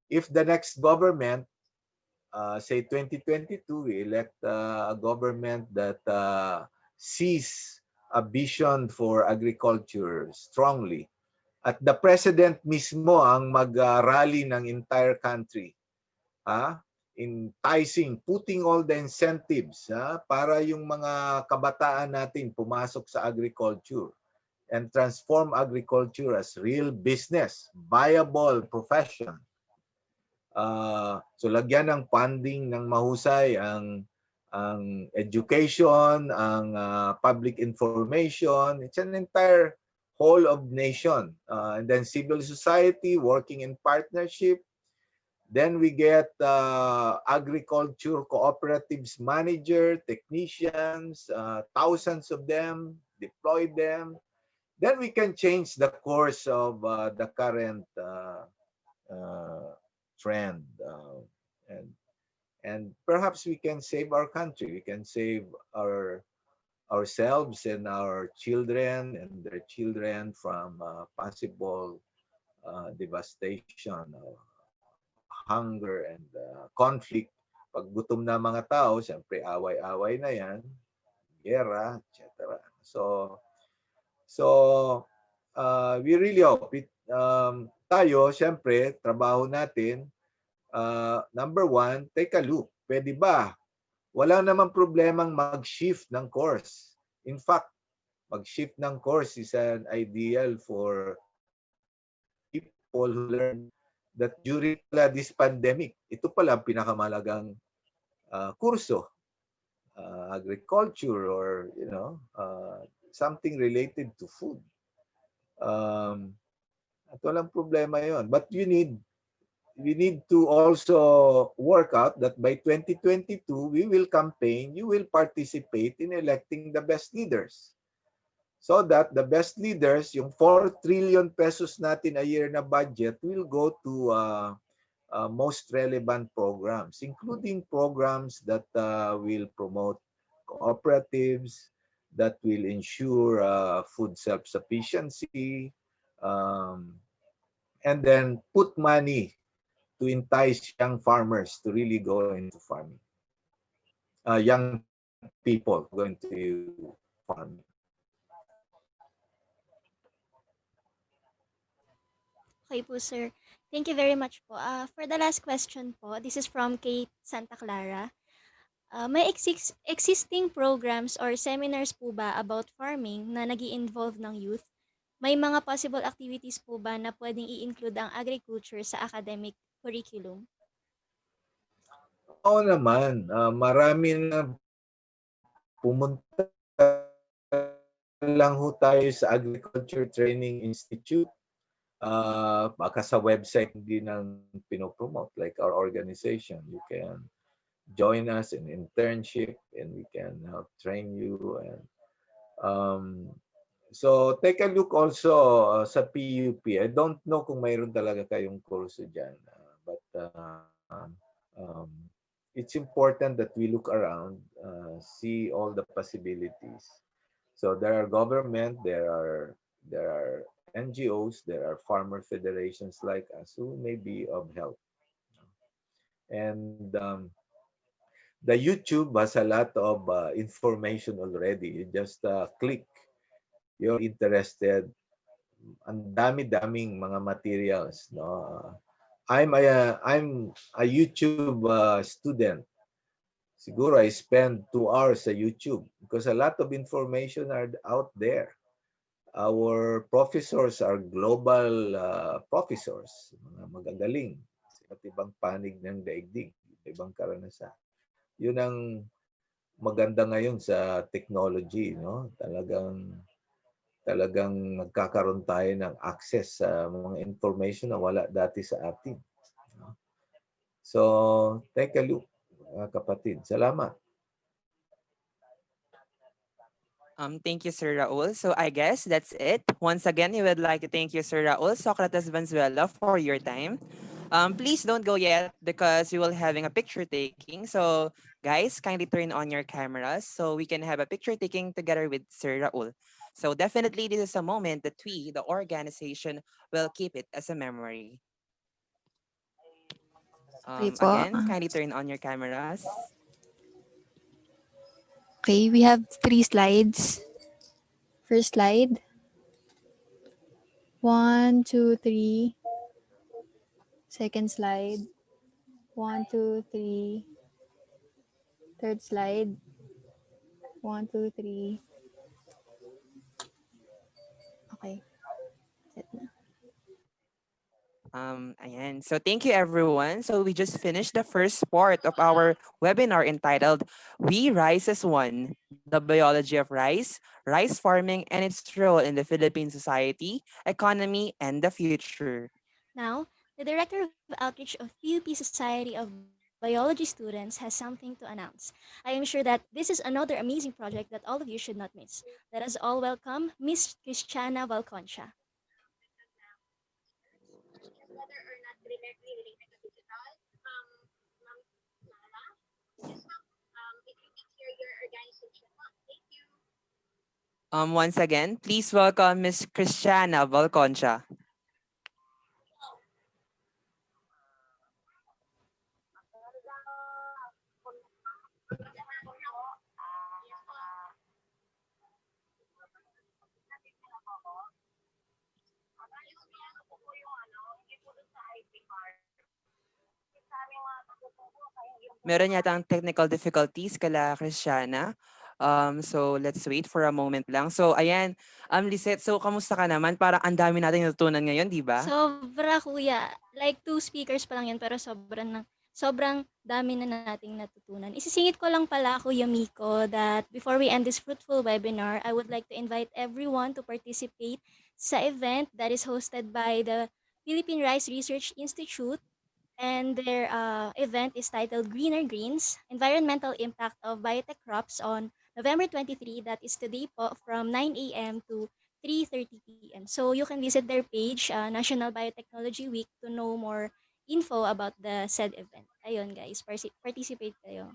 If the next government, say 2022, we elect a government that sees a vision for agriculture strongly, at the president mismo ang mag-rally ng entire country, enticing, putting all the incentives para yung mga kabataan natin pumasok sa agriculture and transform agriculture as real business, viable profession. So lagyan ng funding ng mahusay ang education, ang public information. It's an entire whole of nation. And then civil society working in partnership. Then we get agriculture cooperatives manager, technicians, thousands of them, deploy them. Then we can change the course of the current trend, and perhaps we can save our country. We can save ourselves and our children and their children from possible devastation, hunger, and conflict. Pag gutom na mga tao, siyempre away-away na yan, gera, etc. So we really hope tayo, siyempre, trabaho natin, number one, take a look. Pwede ba? Wala namang problemang mag-shift ng course. In fact, mag-shift ng course is an ideal for people who learn that during this pandemic, ito pala ang pinakamalagang kurso. Agriculture or, something related to food. At walang problema yon. But we need to also work out that by 2022, we will campaign, you will participate in electing the best leaders. So that the best leaders, yung 4 trillion pesos natin a year na budget, will go to most relevant programs, including programs that will promote cooperatives, that will ensure food self-sufficiency, and then put money to entice young farmers to really go into farming. Young people going to farming. Okay po, sir. Thank you very much po. For the last question po, this is from Kate Santa Clara. May existing programs or seminars po ba about farming na nag-i-involve ng youth? May mga possible activities po ba na pwedeng i-include ang agriculture sa academic curriculum? Oo naman, marami na pumunta lang ho tayo sa Agriculture Training Institute. Baka sa website din ng pinopromote, like our organization. You can join us in internship and we can help train you. And so take a look also sa PUP. I don't know kung mayroon talaga kayong kurso dyan. But um, it's important that we look around, see all the possibilities. So there are government, there are NGOs, there are farmer federations like us who may be of help. And the YouTube has a lot of information already. You just click. You're interested. Ang dami-daming mga materials. No? I'm a YouTube student. Siguro I spend 2 hours sa YouTube because a lot of information are out there. Our professors are global professors, mga magagaling sa iba't ibang panig ng daigdig, ibang karanasan. Yun ang maganda ngayon sa technology, no? Talagang nagkakaroon tayo ng access sa mga information na wala dati sa atin. No? So, take a look, mga kapatid. Salamat. Thank you, Sir Raul. So I guess that's it. Once again, we would like to thank you, Sir Raul Socrates Banzuela, for your time. Please don't go yet because we will having a picture taking. So guys, kindly turn on your cameras so we can have a picture taking together with Sir Raul. So definitely, this is a moment that we, the organization, will keep it as a memory. Okay po. Again, kindly turn on your cameras. Okay, we have 3 slides. First slide. 1, 2, 3. Second slide. 1, 2, 3. Third slide. 1, 2, 3. Okay. Set na. Ayan. So thank you everyone. So we just finished the first part of our webinar entitled We Rice as One, the biology of rice, rice farming, and its role in the Philippine society, economy, and the future. Now, the Director of Outreach of PUP Society of Biology Students has something to announce. I am sure that this is another amazing project that all of you should not miss. Let us all welcome Miss Christiana Valconcha. Once again, please welcome Miss Christiana Valconcha. Meron yata ang technical difficulties kala Christiana. So let's wait for a moment lang. So ayan, Lisette, so kamusta ka naman? Parang ang dami nating natutunan ngayon, di ba? Sobra kuya. Like 2 speakers pa lang yan pero sobrang dami na nating natutunan. Isisingit ko lang pala Kuya Miko that before we end this fruitful webinar, I would like to invite everyone to participate sa event that is hosted by the Philippine Rice Research Institute, and their event is titled Greener Greens, Environmental Impact of Biotech Crops on November 23. That is today po from 9 a.m. to 3:30 p.m. So you can visit their page, National Biotechnology Week, to know more info about the said event. Ayun guys, participate kayo.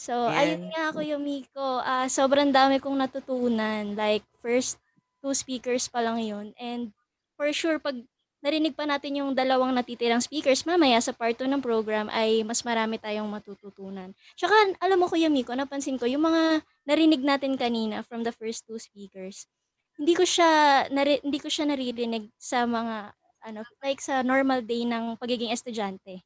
So, ayun And nga Kuya Miko, sobrang dami kong natutunan. Like, first 2 speakers pa lang yun. And for sure, pag narinig pa natin yung dalawang natitirang speakers, mamaya sa part 2 ng program ay mas marami tayong matututunan. Tsaka, alam mo Kuya Miko, napansin ko, yung mga narinig natin kanina from the first 2 speakers, hindi ko siya naririnig sa mga, like sa normal day ng pagiging estudyante.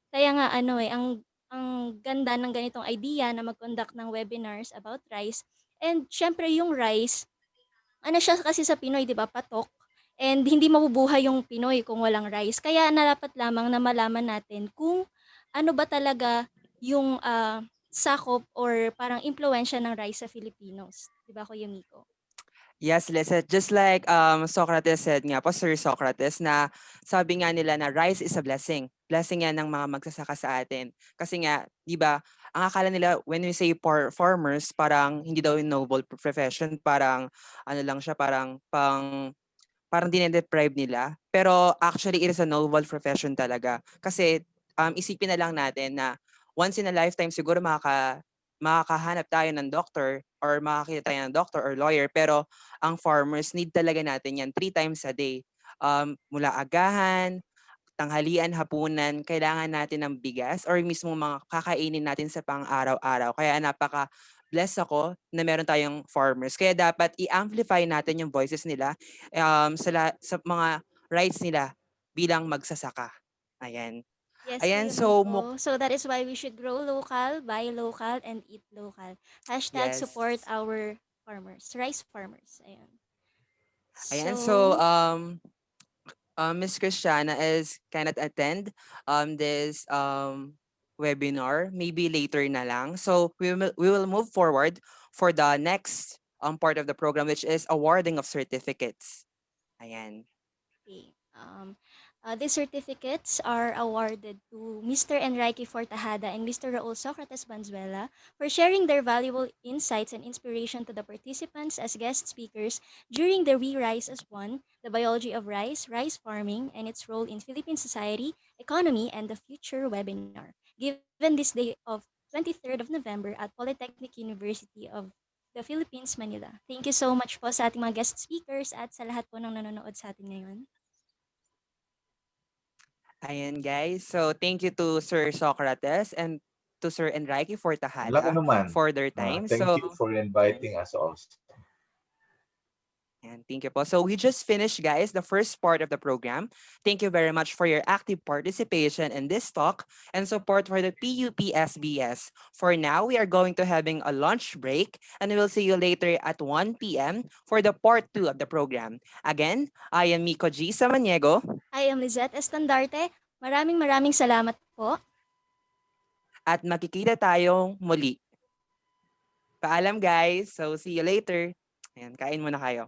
Kaya nga, ang ang ganda ng ganitong idea na mag-conduct ng webinars about rice. And syempre yung rice, ano siya kasi sa Pinoy, 'di ba, patok. And hindi mabubuhay yung Pinoy kung walang rice. Kaya dapat lamang na malaman natin kung ano ba talaga yung sakop or parang impluwensya ng rice sa Filipinos. 'Di ba, Kuya Miko? Yes, Lizette. Just like Socrates said nga po, Sir Socrates, na sabi nga nila na rice is a blessing. Blessing yan ng mga magsasaka sa atin. Kasi nga, di ba, ang akala nila, when we say farmers, parang hindi daw yung noble profession, parang ano lang siya, parang dinedeprive nila. Pero actually, it is a noble profession talaga. Kasi isipin na lang natin na once in a lifetime, siguro makakahanap tayo ng doctor or makakita tayo ng doctor or lawyer. Pero ang farmers, need talaga natin yan 3 times a day. Mula agahan, tanghalian, hapunan, kailangan natin ng bigas or mismo mga kakainin natin sa pang-araw-araw. Kaya blessed ako na meron tayong farmers. Kaya dapat i-amplify natin yung voices nila sa mga rights nila bilang magsasaka. Ayan. Yes, Ayan, Kuya so Miko. So that is why we should grow local, buy local, and eat local. Hashtag yes. support our farmers, rice farmers. Ayan. Ayan, so So, Miss Christiana is cannot attend this webinar, maybe later na lang. So we will move forward for the next part of the program, which is awarding of certificates. Ayan. okay. These certificates are awarded to Mr. Enrique Fortajada and Mr. Raul Socrates Banzuela for sharing their valuable insights and inspiration to the participants as guest speakers during the We Rice as One, the biology of rice, rice farming, and its role in Philippine society, economy, and the future webinar, given this day of 23rd of November at Polytechnic University of the Philippines, Manila. Thank you so much po sa ating mga guest speakers at sa lahat po ng nanonood sa atin ngayon. Ayan, guys. So thank you to Sir Socrates and to Sir Enrique Walang Fortajada anuman. for their time. Thank So you for inviting us also. And thank you po. So we just finished, guys, the first part of the program. Thank you very much for your active participation in this talk and support for the PUP-SBS. For now, we are going to having a lunch break and we will see you later at 1 p.m. for the part 2 of the program. Again, I am Miko G. Samaniego. I am Lizette Estandarte. Maraming salamat po. At makikita tayong muli. Paalam, guys. So see you later. Ayan, kain muna kayo.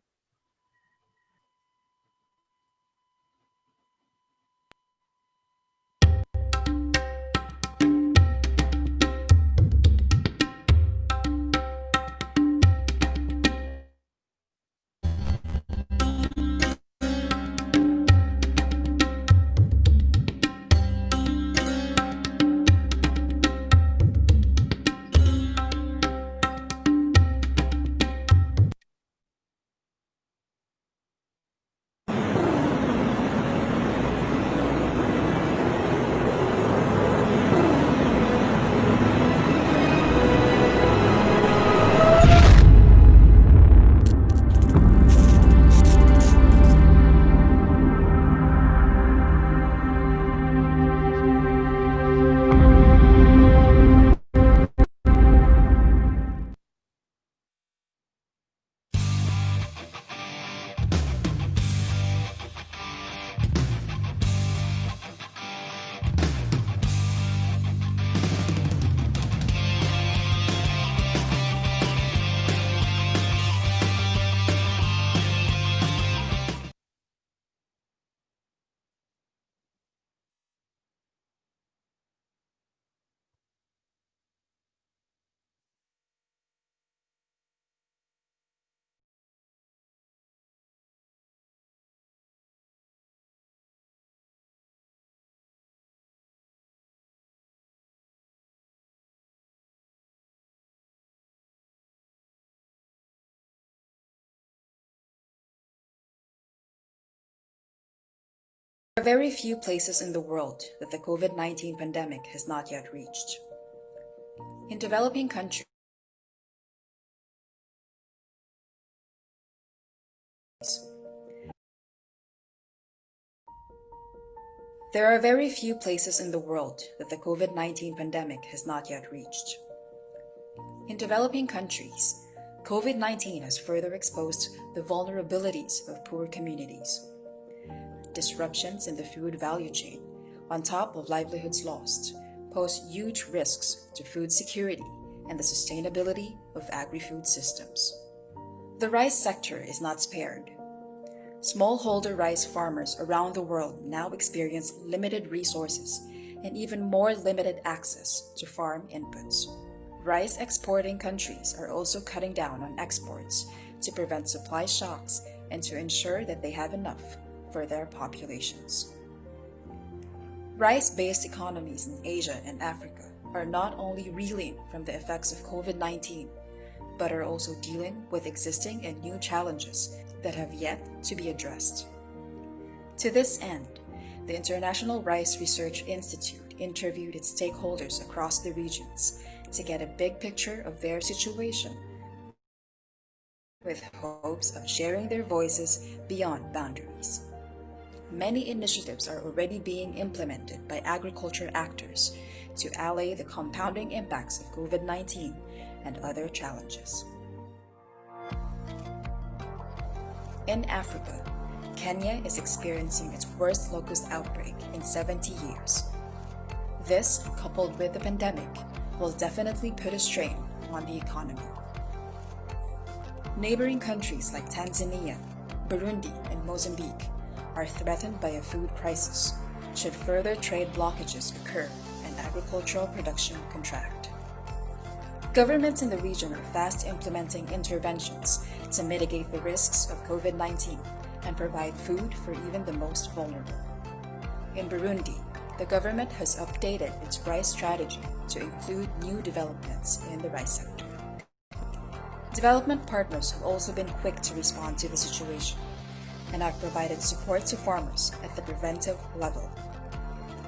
There are very few places in the world that the COVID-19 pandemic has not yet reached. In developing countries, There are very few places in the world that the COVID-19 pandemic has not yet reached. In developing countries, COVID-19 has further exposed the vulnerabilities of poor communities. Disruptions in the food value chain, on top of livelihoods lost, pose huge risks to food security and the sustainability of agri-food systems. The rice sector is not spared. Smallholder rice farmers around the world now experience limited resources and even more limited access to farm inputs. Rice exporting countries are also cutting down on exports to prevent supply shocks and to ensure that they have enough for their populations. Rice-based economies in Asia and Africa are not only reeling from the effects of COVID-19, but are also dealing with existing and new challenges that have yet to be addressed. To this end, the International Rice Research Institute interviewed its stakeholders across the regions to get a big picture of their situation, with hopes of sharing their voices beyond boundaries. Many initiatives are already being implemented by agriculture actors to allay the compounding impacts of COVID-19 and other challenges. In Africa, Kenya is experiencing its worst locust outbreak in 70 years. This, coupled with the pandemic, will definitely put a strain on the economy. Neighboring countries like Tanzania, Burundi, and Mozambique are threatened by a food crisis should further trade blockages occur and agricultural production contract. Governments in the region are fast implementing interventions to mitigate the risks of COVID-19 and provide food for even the most vulnerable. In Burundi, the government has updated its rice strategy to include new developments in the rice sector. Development partners have also been quick to respond to the situation and have provided support to farmers at the preventive level.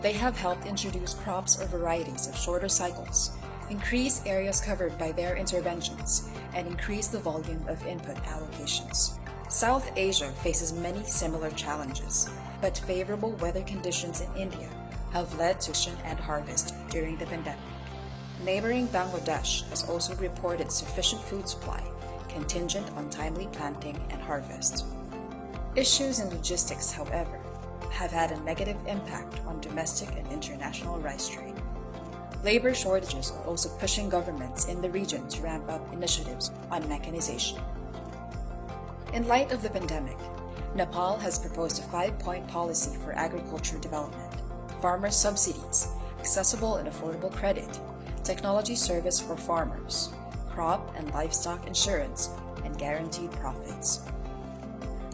They have helped introduce crops or varieties of shorter cycles, increase areas covered by their interventions, and increase the volume of input allocations. South Asia faces many similar challenges, but favorable weather conditions in India have led to production and harvest during the pandemic. Neighboring Bangladesh has also reported sufficient food supply, contingent on timely planting and harvest. Issues in logistics, however, have had a negative impact on domestic and international rice trade. Labor shortages are also pushing governments in the region to ramp up initiatives on mechanization. In light of the pandemic, Nepal has proposed a 5-point policy for agriculture development: farmer subsidies, accessible and affordable credit, technology service for farmers, crop and livestock insurance, and guaranteed profits.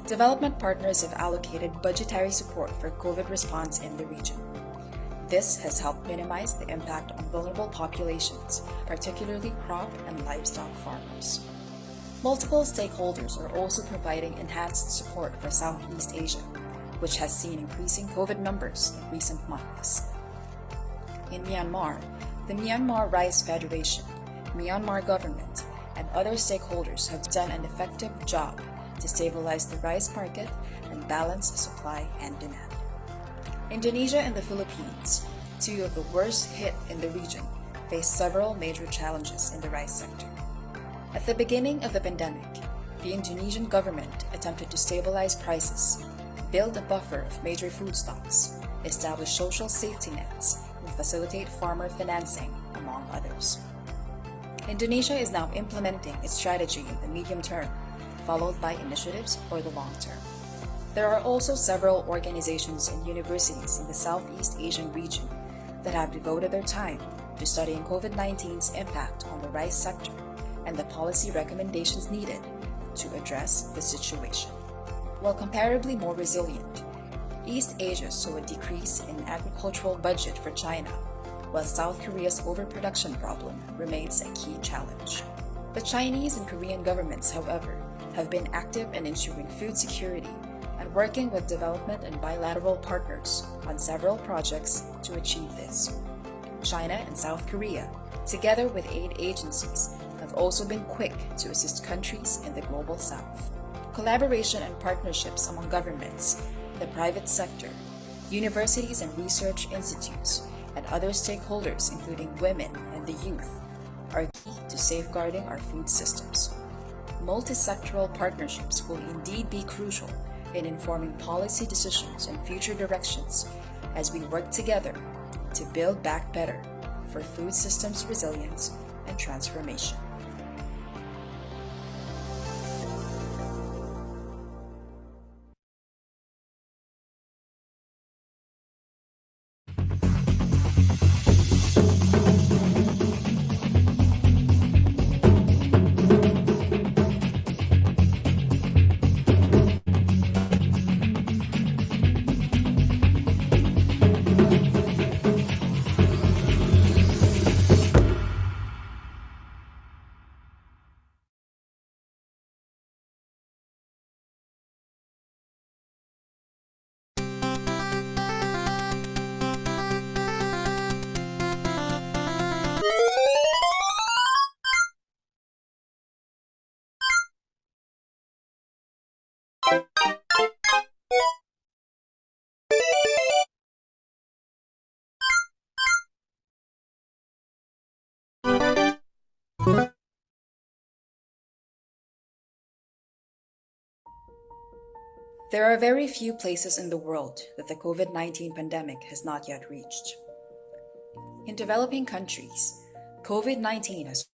Development partners have allocated budgetary support for COVID response in the region. This has helped minimize the impact on vulnerable populations, particularly crop and livestock farmers. Multiple stakeholders are also providing enhanced support for Southeast Asia, which has seen increasing COVID numbers in recent months. In Myanmar, the Myanmar Rice Federation, Myanmar government, and other stakeholders have done an effective job to stabilize the rice market and balance supply and demand. Indonesia and the Philippines, two of the worst hit in the region, face several major challenges in the rice sector. At the beginning of the pandemic, the Indonesian government attempted to stabilize prices, build a buffer of major food stocks, establish social safety nets, and facilitate farmer financing, among others. Indonesia is now implementing its strategy in the medium term, followed by initiatives for the long term. There are also several organizations and universities in the Southeast Asian region that have devoted their time to studying COVID-19's impact on the rice sector and the policy recommendations needed to address the situation. While comparably more resilient, East Asia saw a decrease in agricultural budget for China, while South Korea's overproduction problem remains a key challenge. The Chinese and Korean governments, however, have been active in ensuring food security and working with development and bilateral partners on several projects to achieve this. China and South Korea, together with aid agencies, have also been quick to assist countries in the global south. Collaboration and partnerships among governments, the private sector, Universities and research institutes and other stakeholders, including women and the youth, are key to safeguarding our food systems. Multi-sectoral partnerships will indeed be crucial in informing policy decisions and future directions as we work together to build back better for food systems resilience and transformation. There are very few places in the world that the COVID-19 pandemic has not yet reached. In developing countries, COVID-19 has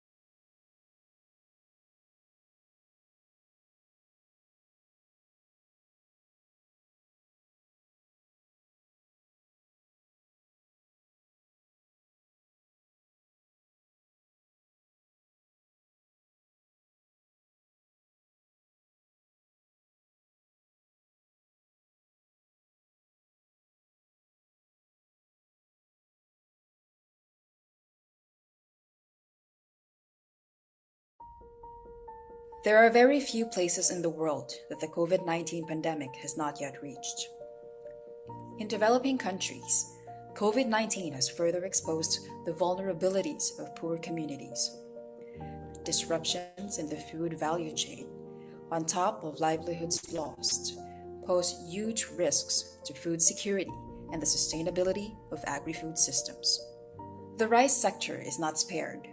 There are very few places in the world that the COVID-19 pandemic has not yet reached. In developing countries, COVID-19 has further exposed the vulnerabilities of poor communities. Disruptions in the food value chain, on top of livelihoods lost, pose huge risks to food security and the sustainability of agri-food systems. The rice sector is not spared.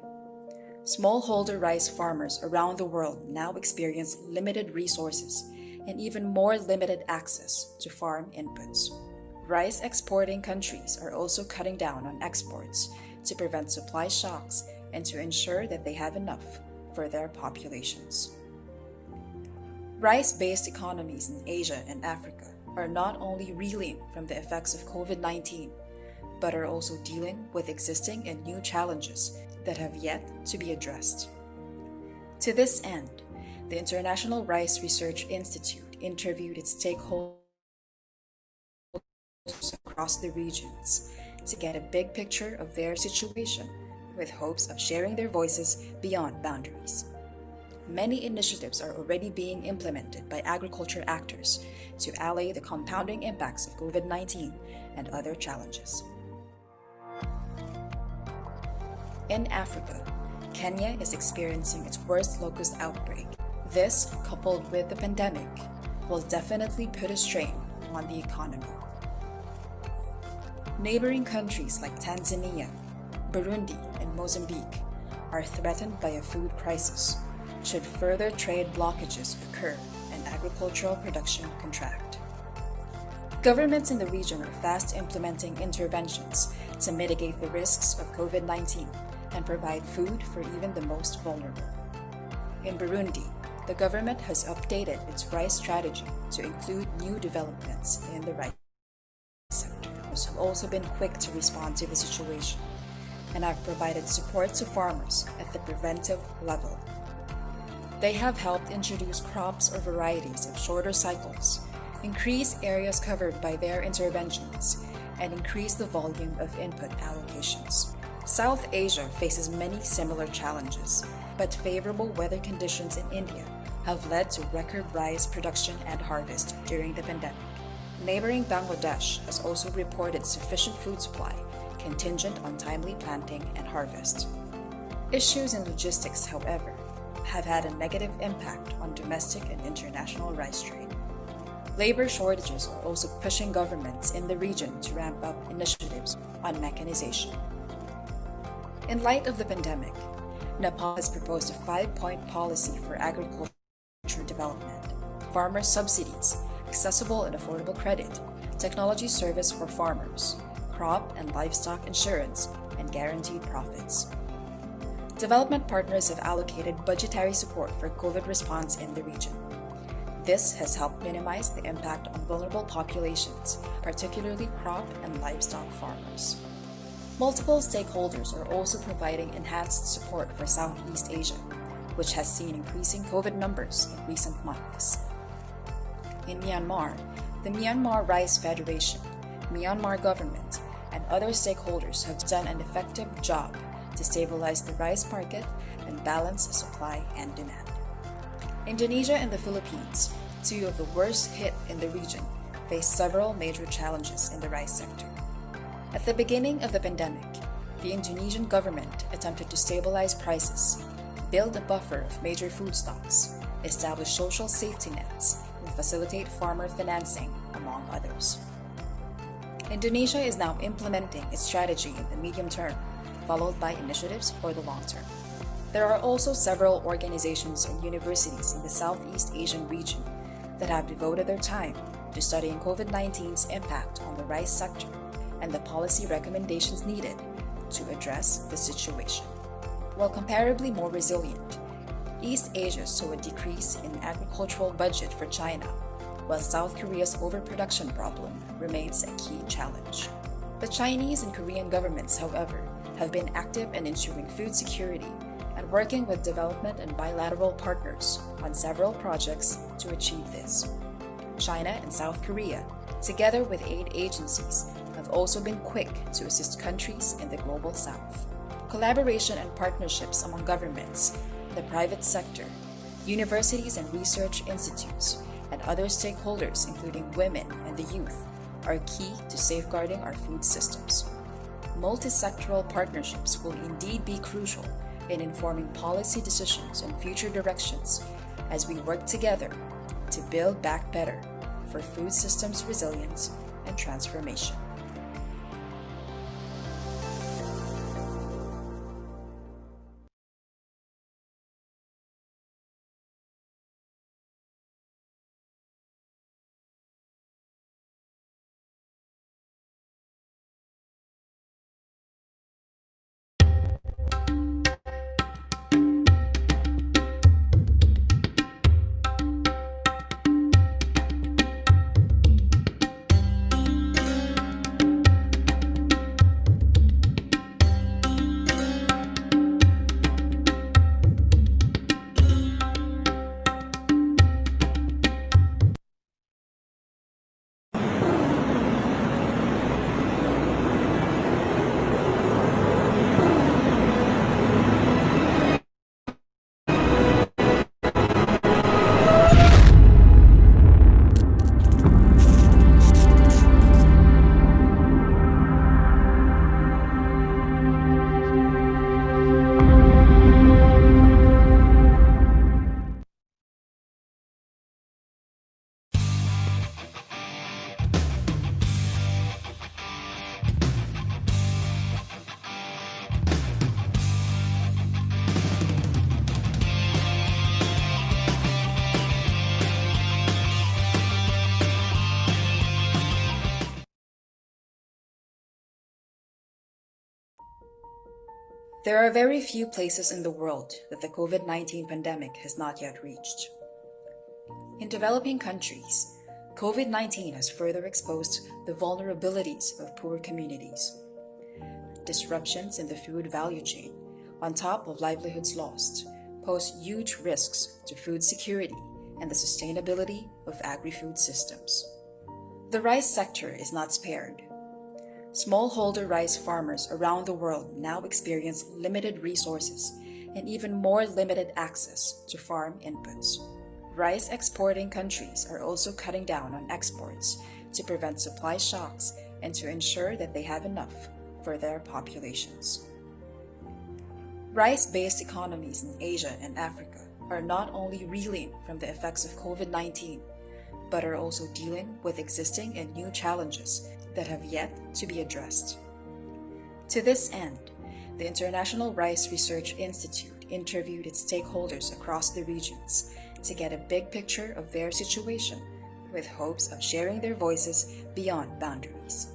Smallholder rice farmers around the world now experience limited resources and even more limited access to farm inputs. Rice exporting countries are also cutting down on exports to prevent supply shocks and to ensure that they have enough for their populations. Rice-based economies in Asia and Africa are not only reeling from the effects of COVID-19, but are also dealing with existing and new challenges that have yet to be addressed. To this end, the International Rice Research Institute interviewed its stakeholders across the regions to get a big picture of their situation with hopes of sharing their voices beyond boundaries. Many initiatives are already being implemented by agriculture actors to allay the compounding impacts of COVID-19 and other challenges. In Africa, Kenya is experiencing its worst locust outbreak. This, coupled with the pandemic, will definitely put a strain on the economy. Neighboring countries like Tanzania, Burundi, and Mozambique are threatened by a food crisis should further trade blockages occur and agricultural production contract. Governments in the region are fast implementing interventions to mitigate the risks of COVID-19 and provide food for even the most vulnerable. In Burundi, the government has updated its rice strategy to include new developments in the rice sector, which have also been quick to respond to the situation and have provided support to farmers at the preventive level. They have helped introduce crops or varieties of shorter cycles, increase areas covered by their interventions, and increase the volume of input allocations. South Asia faces many similar challenges, but favorable weather conditions in India have led to record rice production and harvest during the pandemic. Neighboring Bangladesh has also reported sufficient food supply, contingent on timely planting and harvest. Issues in logistics, however, have had a negative impact on domestic and international rice trade. Labor shortages are also pushing governments in the region to ramp up initiatives on mechanization. In light of the pandemic, Nepal has proposed a 5-point policy for agriculture development, farmer subsidies, accessible and affordable credit, technology service for farmers, crop and livestock insurance, and guaranteed profits. Development partners have allocated budgetary support for COVID response in the region. This has helped minimize the impact on vulnerable populations, particularly crop and livestock farmers. Multiple stakeholders are also providing enhanced support for Southeast Asia, which has seen increasing COVID numbers in recent months. In Myanmar, the Myanmar Rice Federation, Myanmar government, and other stakeholders have done an effective job to stabilize the rice market and balance supply and demand. Indonesia and the Philippines, two of the worst hit in the region, face several major challenges in the rice sector. At the beginning of the pandemic, the Indonesian government attempted to stabilize prices, build a buffer of major food stocks, establish social safety nets, and facilitate farmer financing, among others. Indonesia is now implementing its strategy in the medium term, followed by initiatives for the long term. There are also several organizations and universities in the Southeast Asian region that have devoted their time to studying COVID-19's impact on the rice sector and the policy recommendations needed to address the situation. While comparably more resilient, East Asia saw a decrease in agricultural budget for China, while South Korea's overproduction problem remains a key challenge. The Chinese and Korean governments, however, have been active in ensuring food security and working with development and bilateral partners on several projects to achieve this. China and South Korea, together with aid agencies, have also been quick to assist countries in the global south. Collaboration and partnerships among governments, the private sector, universities and research institutes, and other stakeholders, including women and the youth, are key to safeguarding our food systems. Multi-sectoral partnerships will indeed be crucial in informing policy decisions and future directions as we work together to build back better for food systems resilience and transformation. There are very few places in the world that the COVID-19 pandemic has not yet reached. In developing countries, COVID-19 has further exposed the vulnerabilities of poor communities. Disruptions in the food value chain, on top of livelihoods lost, pose huge risks to food security and the sustainability of agri-food systems. The rice sector is not spared. Smallholder rice farmers around the world now experience limited resources and even more limited access to farm inputs. Rice exporting countries are also cutting down on exports to prevent supply shocks and to ensure that they have enough for their populations. Rice-based economies in Asia and Africa are not only reeling from the effects of COVID-19, but are also dealing with existing and new challenges that have yet to be addressed. To this end, the International Rice Research Institute interviewed its stakeholders across the regions to get a big picture of their situation, with hopes of sharing their voices beyond boundaries.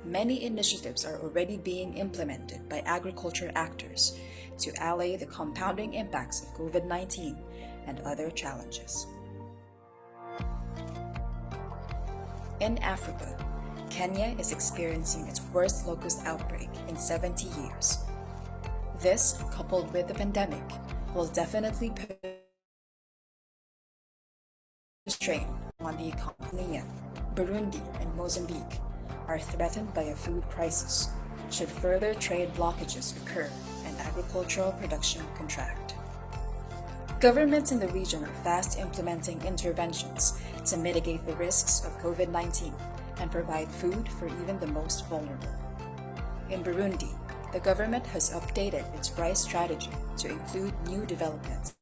Many initiatives are already being implemented by agriculture actors to allay the compounding impacts of COVID-19 and other challenges. In Africa, Kenya is experiencing its worst locust outbreak in 70 years. This, coupled with the pandemic, will definitely put strain on the economy. Burundi and Mozambique are threatened by a food crisis should further trade blockages occur and agricultural production contract. Governments in the region are fast implementing interventions to mitigate the risks of COVID-19 and provide food for even the most vulnerable. In Burundi, the government has updated its rice strategy to include new developments.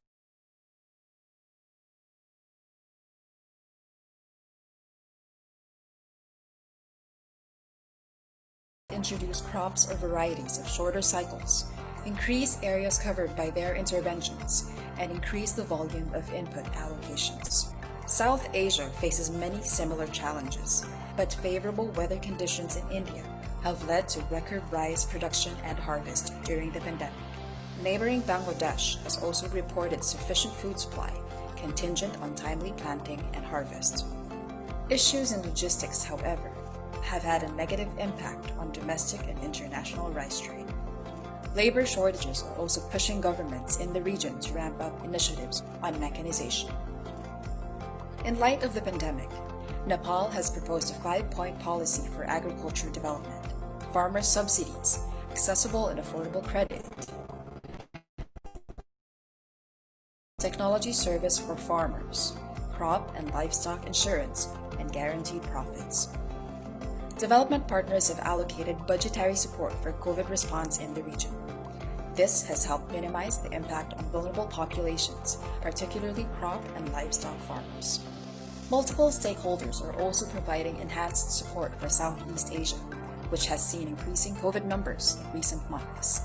Introduce crops or varieties of shorter cycles, increase areas covered by their interventions, and increase the volume of input allocations. South Asia faces many similar challenges, but favorable weather conditions in India have led to record rice production and harvest during the pandemic. Neighboring Bangladesh has also reported sufficient food supply, contingent on timely planting and harvest. Issues in logistics, however, have had a negative impact on domestic and international rice trade. Labor shortages are also pushing governments in the region to ramp up initiatives on mechanization. In light of the pandemic, Nepal has proposed a 5-point policy for agriculture development, farmer subsidies, accessible and affordable credit, technology service for farmers, crop and livestock insurance, and guaranteed profits. Development partners have allocated budgetary support for COVID response in the region. This has helped minimize the impact on vulnerable populations, particularly crop and livestock farmers. Multiple stakeholders are also providing enhanced support for Southeast Asia, which has seen increasing COVID numbers in recent months.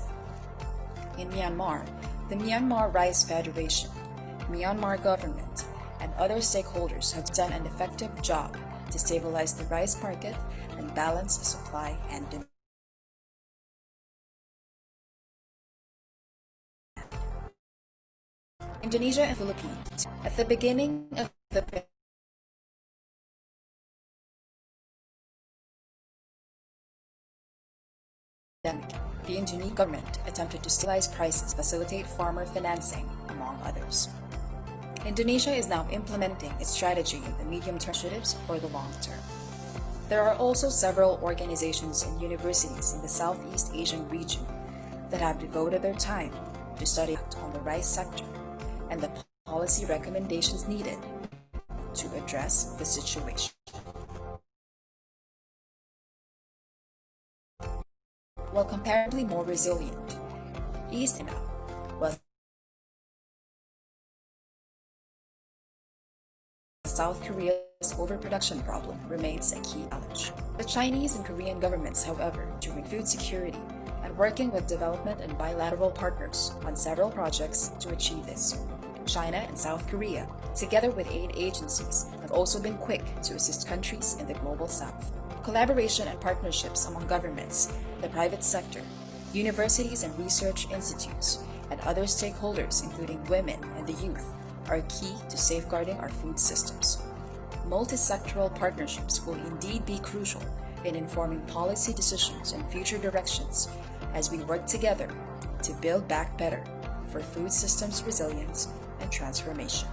In Myanmar, the Myanmar Rice Federation, Myanmar government, and other stakeholders have done an effective job to stabilize the rice market and balance supply and demand. Indonesia and Philippines. At the beginning of the pandemic, the Indonesian government attempted to stabilize prices, facilitate farmer financing, among others. Indonesia is now implementing its strategy in the medium-term initiatives for the long term. There are also several organizations and universities in the Southeast Asian region that have devoted their time to study on the rice sector and the policy recommendations needed to address the situation. While comparatively more resilient, East Asia was South Korea's overproduction problem remains a key challenge. The Chinese and Korean governments, however, during food security and working with development and bilateral partners on several projects to achieve this. China and South Korea, together with aid agencies, have also been quick to assist countries in the global south. Collaboration and partnerships among governments, the private sector, universities and research institutes, and other stakeholders, including women and the youth, are key to safeguarding our food systems. Multi-sectoral partnerships will indeed be crucial in informing policy decisions and future directions as we work together to build back better for food systems resilience and transformation.